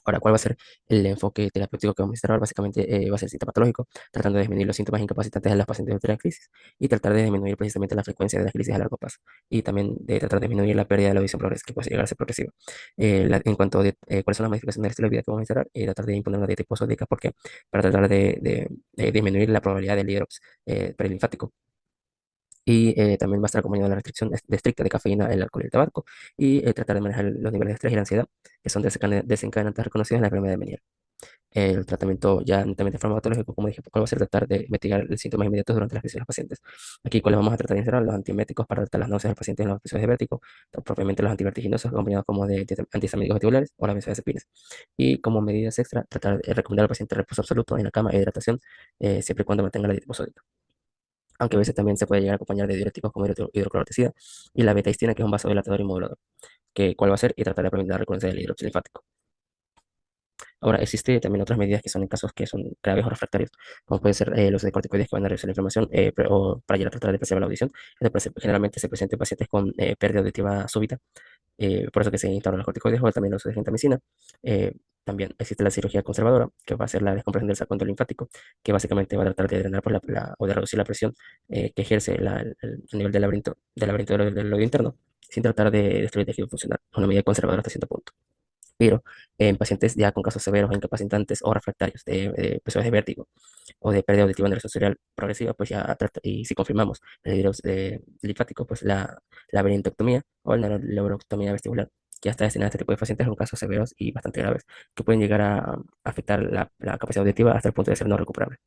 Ahora, ¿cuál va a ser el enfoque terapéutico que vamos a instalar? Básicamente va a ser sintomatológico, tratando de disminuir los síntomas incapacitantes de los pacientes de crisis y tratar de disminuir precisamente la frecuencia de las crisis a largo plazo y también de tratar de disminuir la pérdida de la visión progresiva, que puede llegar a ser progresiva. En cuanto a cuáles son las modificaciones del estilo de vida que vamos a instalar, tratar de imponer una dieta hiposódica, porque para tratar de disminuir la probabilidad del hidrox perilinfático y también va a estar acompañado de la restricción estricta de cafeína, el alcohol y el tabaco, y tratar de manejar los niveles de estrés y la ansiedad, que son desencadenantes reconocidos en la enfermedad de Meniere. El tratamiento ya netamente farmacológico, como dije, ¿cuál va a ser? Tratar de mitigar los síntomas inmediatos durante la crisis de los pacientes. Aquí, ¿cuáles vamos a tratar de integrar? Los antieméticos para tratar las náuseas del paciente en los episodios de vértigo, propiamente los antivertiginosos, acompañados como de antihistamínicos vestibulares o las benzodiazepinas. Y como medidas extra, tratar de recomendar al paciente reposo absoluto en la cama e hidratación, siempre y cuando mantenga la dieta hiposódica, aunque a veces también se puede llegar a acompañar de diuréticos como hidrocloroticida y la betahistina, que es un vasodilatador y modulador, que cuál va a ser y tratar de prevenir la recurrencia del hidroxil linfático. Ahora, existe también otras medidas que son en casos que son graves o refractarios, como puede ser el uso de corticoides que van a reducir la inflamación o para llegar a tratar de preservar la audición. Generalmente se presenta en pacientes con pérdida auditiva súbita, por eso que se instauran los corticoides o también el uso de gentamicina. Eh, También existe la cirugía conservadora, que va a ser la descompresión del saco linfático, que básicamente va a tratar de drenar por o de reducir la presión que ejerce el nivel del laberinto del oído interno, sin tratar de destruir tejido funcional, una medida conservadora hasta cierto punto. Pero en pacientes ya con casos severos, incapacitantes o refractarios de episodios de vértigo o de pérdida auditiva neurosensorial progresiva, pues y si confirmamos el hidrox linfático, pues la variantectomía o la neurotomía vestibular, que ya está destinada a este tipo de pacientes en casos severos y bastante graves, que pueden llegar a afectar la capacidad auditiva hasta el punto de ser no recuperable.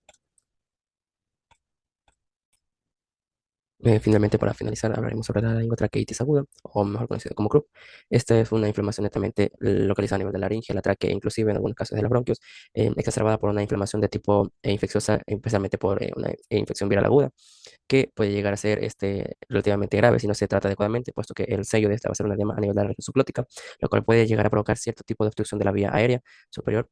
Finalmente, para finalizar, hablaremos sobre la laringotraqueitis aguda, o mejor conocida como CRUP. Esta es una inflamación netamente localizada a nivel de la laringe, la tráquea, inclusive en algunos casos de los bronquios, exacerbada por una inflamación de tipo infecciosa, especialmente por una infección viral aguda, que puede llegar a ser relativamente grave si no se trata adecuadamente, puesto que el sello de esta va a ser un edema a nivel de la región subglótica, lo cual puede llegar a provocar cierto tipo de obstrucción de la vía aérea superior,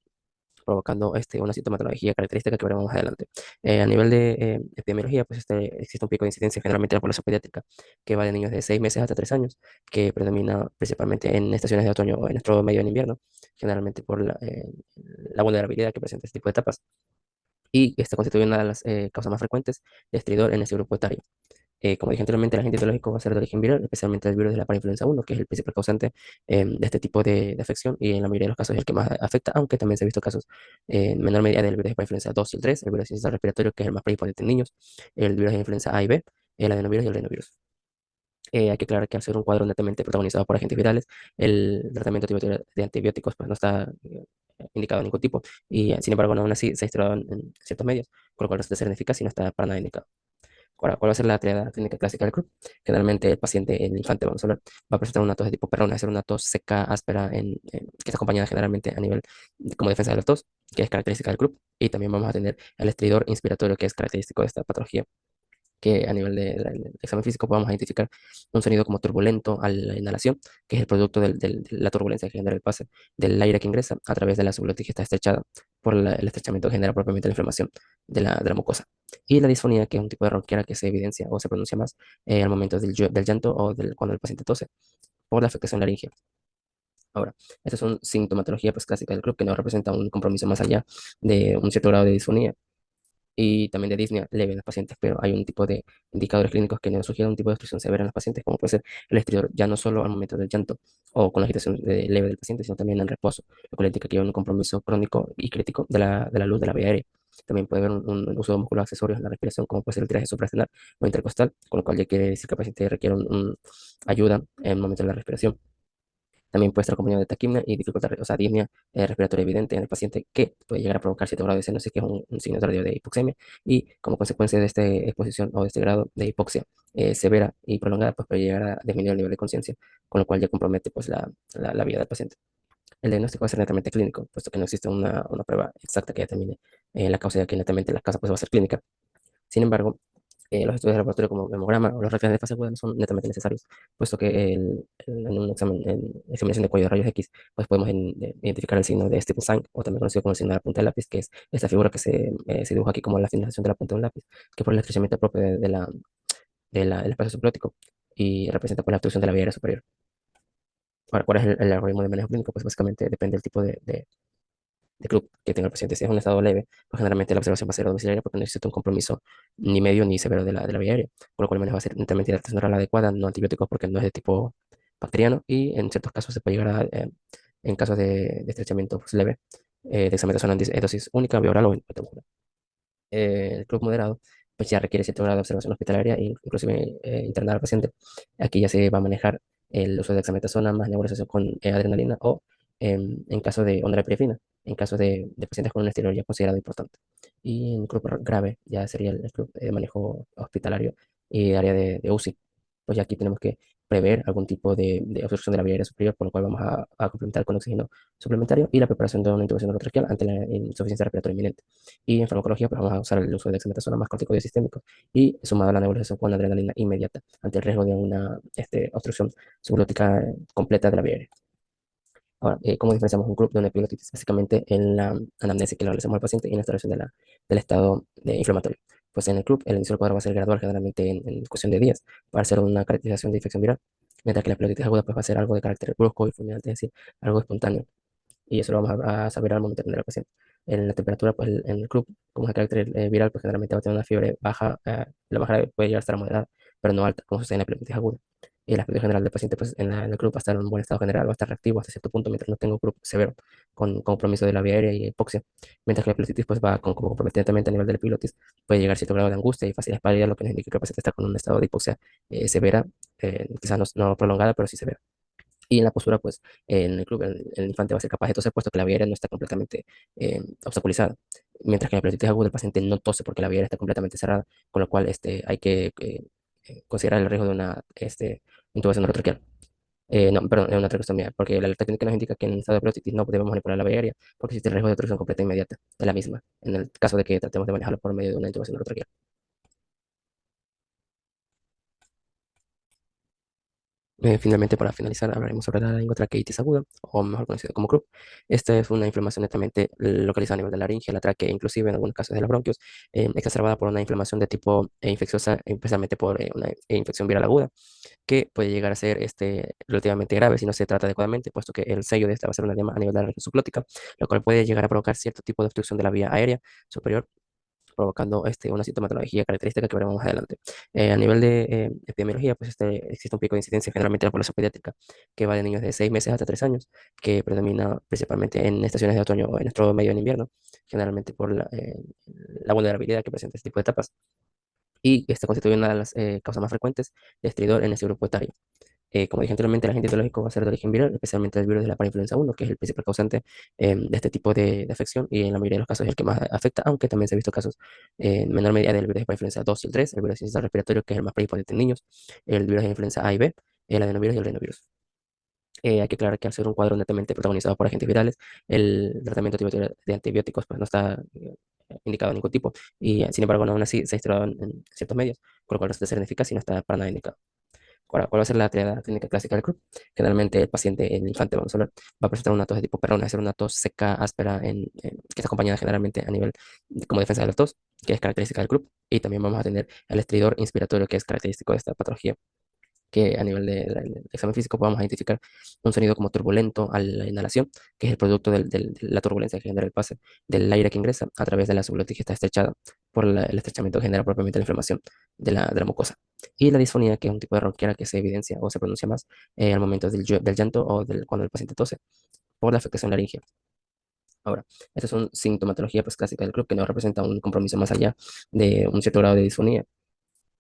provocando una sintomatología característica que veremos más adelante. A nivel de epidemiología, pues existe un pico de incidencia generalmente en la población pediátrica que va de niños de 6 meses hasta 3 años, que predomina principalmente en estaciones de otoño o en nuestro medio en invierno, generalmente por la vulnerabilidad que presenta este tipo de etapas. Y esta constituye una de las causas más frecuentes de estridor en este grupo etario. Como dije anteriormente, el agente etiológico va a ser de origen viral, especialmente el virus de la parainfluenza 1, que es el principal causante de este tipo de afección y en la mayoría de los casos es el que más afecta, aunque también se ha visto casos en menor medida del virus de parainfluenza 2 y el 3, el virus de respiratorio, que es el más predisponente en niños, el virus de influenza A y B, el adenovirus y el rinovirus. Hay que aclarar que al ser un cuadro netamente protagonizado por agentes virales, el tratamiento de antibióticos pues, no está indicado de ningún tipo y sin embargo aún así se ha estudiado en ciertos medios, con lo cual resulta ser ineficaz y no está para nada indicado. Ahora, ¿cuál va a ser la triada clínica clásica del CRUP? Generalmente el paciente, el infante, vamos a hablar, va a presentar una tos de tipo perrón, es una tos seca, áspera, que está acompañada generalmente a nivel como defensa de la tos, que es característica del CRUP, y también vamos a tener el estridor inspiratorio, que es característico de esta patología que a nivel del examen físico podamos identificar un sonido como turbulento a la inhalación, que es el producto de la turbulencia que genera el pase del aire que ingresa a través de la subglotis que está estrechada por el estrechamiento que genera propiamente la inflamación de la mucosa. Y la disfonía, que es un tipo de ronquera que se evidencia o se pronuncia más al momento del llanto o cuando el paciente tose por la afectación laringea. Ahora, esta es una sintomatología pues, clásica del club que no representa un compromiso más allá de un cierto grado de disfonía y también de disnea leve en los pacientes, pero hay un tipo de indicadores clínicos que nos sugieren un tipo de obstrucción severa en los pacientes, como puede ser el estridor, ya no solo al momento del llanto o con la agitación leve del paciente, sino también en reposo, lo cual indica que hay un compromiso crónico y crítico de la luz de la vía aérea. También puede haber un uso de músculos accesorios en la respiración, como puede ser el tiraje suprasternal o intercostal, con lo cual ya quiere decir que el paciente requiere ayuda en el momento de la respiración. También puede estar acompañado de taquimia y dificultad, o sea, disnea respiratoria evidente en el paciente que puede llegar a provocar cierto grado de cianosis, que es un signo tardío de hipoxemia. Y como consecuencia de esta exposición o de este grado de hipoxia severa y prolongada, pues puede llegar a disminuir el nivel de conciencia, con lo cual ya compromete pues, la vida del paciente. El diagnóstico va a ser netamente clínico, puesto que no existe una prueba exacta que determine la causa, ya que netamente la causa pues, va a ser clínica. Sin embargo, los estudios de laboratorio como hemograma o los rastreos de fase aguda no son netamente necesarios, puesto que en un examen, en examinación de cuello de rayos X, pues podemos identificar el signo de Steeple sign, o también conocido como el signo de la punta del lápiz, que es esta figura que se dibuja aquí como la finalización de la punta de un lápiz, que por el estrechamiento propio del espacio subglótico y representa pues, la obstrucción de la vía aérea superior. Ahora, ¿cuál es el algoritmo de manejo clínico? Pues básicamente depende del tipo de club que tenga el paciente. Si es un estado leve, pues generalmente la observación va a ser domiciliaria porque no necesita un compromiso ni medio ni severo de la vía aérea, por lo cual el manejo va a ser netamente de hidratación oral adecuada, no antibióticos porque no es de tipo bacteriano y en ciertos casos se puede llegar en casos de estrechamiento pues, leve, de dexametasona en dosis única, vía oral o intramuscular. El club moderado pues ya requiere cierto grado de observación hospitalaria e inclusive internar al paciente. Aquí ya se va a manejar el uso de dexametasona más nebulización con adrenalina o en caso de ondansetron, en caso de pacientes con un estilo ya considerado importante. Y en club grave ya sería el club de manejo hospitalario y área de UCI. Pues ya aquí tenemos que prever algún tipo de obstrucción de la vía aérea superior, por lo cual vamos a complementar con oxígeno suplementario y la preparación de una intubación orotraqueal ante la insuficiencia respiratoria inminente. Y en farmacología, pues vamos a usar el uso de dexametasona más corticoide sistémico y sumado a la nebulización con adrenalina inmediata ante el riesgo de una obstrucción subglótica completa de la vía aérea. Ahora, ¿cómo diferenciamos un club de una epiglottitis? Básicamente en la anamnesis que le realizamos al paciente y en la instalación del estado inflamatorio. Pues en el club, el inicio del cuadro va a ser gradual, generalmente en cuestión de días, para hacer una caracterización de infección viral, mientras que la epiglottitis aguda pues, va a ser algo de carácter brusco y fulminante, es decir, algo espontáneo y eso lo vamos a saber al momento de atender al paciente. En la temperatura, pues en el club, como es de carácter viral, pues generalmente va a tener una fiebre baja, la más grave puede llegar a estar moderada, pero no alta, como sucede en la epilepsia aguda. Y el aspecto general del paciente, pues en el club va a estar en un buen estado general, va a estar reactivo hasta cierto punto, mientras no tenga un club severo, con compromiso de la vía aérea y hipoxia, mientras que la epileptitis, pues va como comprometidamente a nivel de la epilotis, puede llegar a cierto grado de angustia y fácil espalda, lo que nos indica que el paciente está con un estado de hipoxia severa, quizás no prolongada, pero sí severa. Y en la postura, pues, en el club, el infante va a ser capaz de toser, puesto que la vía aérea no está completamente obstaculizada. Mientras que en la peritonitis aguda, el paciente no tose porque la vía aérea está completamente cerrada, con lo cual hay que considerar el riesgo de una intubación orotraqueal. No, perdón, una traqueostomía, porque la alerta clínica nos indica que en estado de peritonitis no debemos manipular la vía aérea, porque existe el riesgo de obstrucción completa inmediata de la misma, en el caso de que tratemos de manejarlo por medio de una intubación orotraqueal. Finalmente, para finalizar, hablaremos sobre la laringotraqueitis aguda, o mejor conocida como CRUP. Esta es una inflamación netamente localizada a nivel de la laringe, la tráquea, inclusive en algunos casos de los bronquios, exacerbada por una inflamación de tipo infecciosa, especialmente por una infección viral aguda, que puede llegar a ser relativamente grave si no se trata adecuadamente, puesto que el sello de esta va a ser una edema a nivel de la región subglótica, lo cual puede llegar a provocar cierto tipo de obstrucción de la vía aérea superior provocando una sintomatología característica que veremos más adelante. A nivel de epidemiología, pues existe un pico de incidencia generalmente en la población pediátrica que va de niños de 6 meses hasta 3 años, que predomina principalmente en estaciones de otoño o en nuestro medio en invierno, generalmente por la vulnerabilidad que presenta este tipo de etapas. Y esta constituye una de las causas más frecuentes de estridor en este grupo etario. Como dije anteriormente, el agente etiológico va a ser de origen viral, especialmente el virus de la parainfluenza 1, que es el principal causante de este tipo de afección y en la mayoría de los casos es el que más afecta, aunque también se ha visto casos en menor medida del virus de parainfluenza 2 y el 3, el virus de respiratorio, que es el más prevalente en niños, el virus de influenza A y B, el adenovirus y el rinovirus. Hay que aclarar que al ser un cuadro netamente protagonizado por agentes virales, el tratamiento de antibióticos pues, no está indicado de ningún tipo y sin embargo, aún así se ha estudiado en ciertos medios, con lo cual resulta ser ineficaz y no está para nada indicado. Ahora, ¿cuál va a ser la triada clínica clásica del CRUP? Generalmente el paciente, el infante, vamos a hablar, va a presentar una tos de tipo perrón, es decir, una tos seca, áspera, que está acompañada generalmente a nivel como defensa de la tos, que es característica del CRUP, y también vamos a tener el estridor inspiratorio, que es característico de esta patología, que a nivel del examen físico podamos identificar un sonido como turbulento a la inhalación, que es el producto de la turbulencia que genera el pase del aire que ingresa a través de la subglotis que está estrechada por el estrechamiento que genera propiamente la inflamación de la mucosa. Y la disfonía, que es un tipo de ronquera que se evidencia o se pronuncia más al momento del llanto o cuando el paciente tose por la afectación laringea. Ahora, esta es una sintomatología pues, clásica del club que no representa un compromiso más allá de un cierto grado de disfonía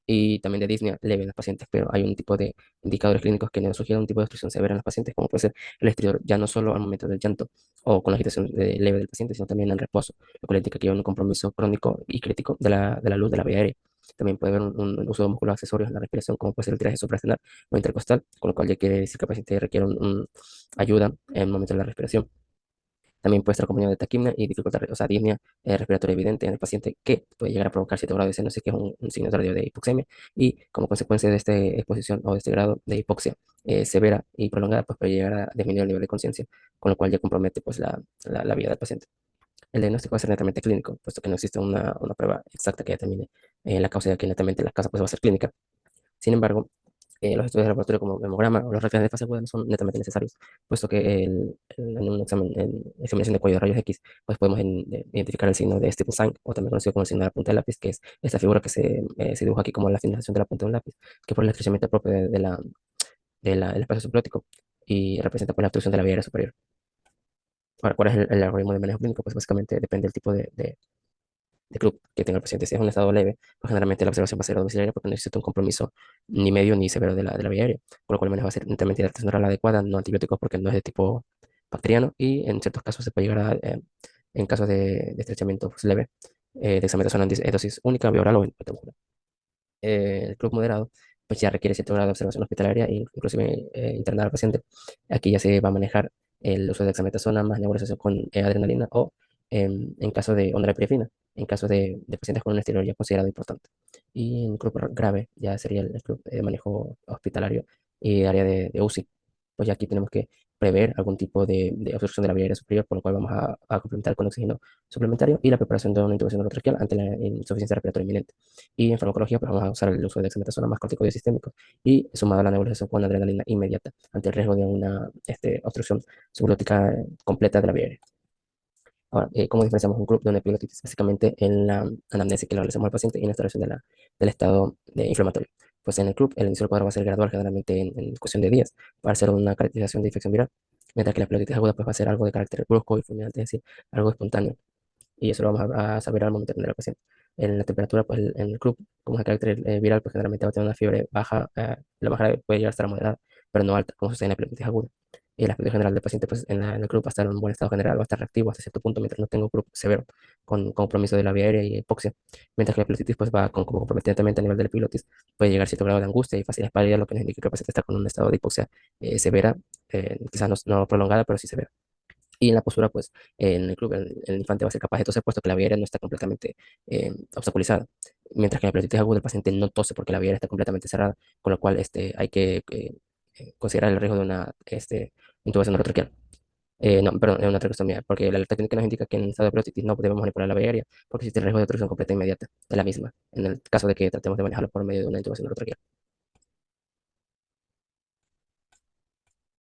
y también de disnea leve en los pacientes, pero hay un tipo de indicadores clínicos que nos sugieren un tipo de obstrucción severa en los pacientes, como puede ser el estridor, ya no solo al momento del llanto o con la agitación leve del paciente, sino también en reposo, lo cual indica que hay un compromiso crónico y crítico de la luz de la vía aérea. También puede haber un uso de músculos accesorios en la respiración, como puede ser el tiraje suprasternal o intercostal, con lo cual ya quiere decir que el paciente requiere ayuda en el momento de la respiración. También puede estar acompañado de taquimia y dificultad, o sea, disnea respiratoria evidente en el paciente que puede llegar a provocar cierto grado de cianosis, que es un signo tardío de hipoxemia. Y como consecuencia de esta exposición o de este grado de hipoxia severa y prolongada, pues puede llegar a disminuir el nivel de conciencia, con lo cual ya compromete pues, la vida del paciente. El diagnóstico va a ser netamente clínico, puesto que no existe una prueba exacta que determine la causa, ya que netamente la causa pues, va a ser clínica. Sin embargo, los estudios de laboratorio como hemograma o los rastreo de fase aguda no son netamente necesarios, puesto que en un examen, en examinación de cuello de rayos X, pues podemos identificar el signo de steeple sign, o también conocido como el signo de la punta del lápiz, que es esta figura que se dibuja aquí como la finalización de la punta de un lápiz, que por el estrechamiento propio del espacio subglótico y representa pues, la obstrucción de la vía aérea superior. Ahora, ¿cuál es el algoritmo de manejo clínico? Pues básicamente depende del tipo de club que tenga el paciente. Si es un estado leve, pues generalmente la observación va a ser domiciliaria porque no necesita un compromiso ni medio ni severo de la vía aérea, con lo cual el manejo va a ser netamente de adaptación oral adecuada, no antibióticos porque no es de tipo bacteriano y en ciertos casos se puede llegar en casos de estrechamiento pues, leve, de dexametasona en dosis única, vía oral o intramuscular. El club moderado pues ya requiere cierto grado de observación hospitalaria e inclusive internar al paciente. Aquí ya se va a manejar el uso de dexametasona más nebulización con adrenalina o en caso de ondansetron, en caso de pacientes con un estilo ya considerado importante. Y en club grave ya sería el club de manejo hospitalario y área de UCI. Pues ya aquí tenemos que prever algún tipo de obstrucción de la vía aérea superior, por lo cual vamos a complementar con oxígeno suplementario y la preparación de una intubación orotraqueal ante la insuficiencia respiratoria inminente. Y en farmacología, pues vamos a usar el uso de dexametasona más corticoide sistémico y sumado a la nebulización con adrenalina inmediata ante el riesgo de una obstrucción subglótica completa de la vía aérea. Ahora, ¿cómo diferenciamos un club de una epiglottitis? Básicamente en la anamnesis que le realizamos al paciente y en la instalación del estado inflamatorio. Pues en el club, el inicio del cuadro va a ser gradual, generalmente en cuestión de días, para hacer una caracterización de infección viral, mientras que la epiglottitis aguda pues, va a ser algo de carácter brusco y fulminante, es decir, algo espontáneo y eso lo vamos a saber al momento de tener la paciente. En la temperatura, pues en el club, como es de carácter viral, pues generalmente va a tener una fiebre baja, la más grave puede llegar a estar moderada, pero no alta, como sucede en la hepatitis aguda. Y el aspecto general del paciente, pues en el club va a estar en un buen estado general, va a estar reactivo hasta cierto punto, mientras no tenga un club severo, con compromiso de la vía aérea y hipoxia. Mientras que la epiglottitis, pues va como comprometentemente a nivel de la epiglottis, puede llegar a cierto grado de angustia y fácil espalda, lo que nos indica que el paciente está con un estado de hipoxia severa, quizás no prolongada, pero sí severa. Y en la postura, pues, en el club, el infante va a ser capaz de toser, puesto que la vía aérea no está completamente obstaculizada. Mientras que en la peritonitis aguda, el paciente no tose porque la vía aérea está completamente cerrada, con lo cual hay que considerar el riesgo de una intubación orotraqueal. No, perdón, una traqueostomía, porque la alerta clínica nos indica que en estado de peritonitis no debemos manipular la vía aérea, porque existe el riesgo de obstrucción completa inmediata de la misma, en el caso de que tratemos de manejarlo por medio de una intubación orotraqueal.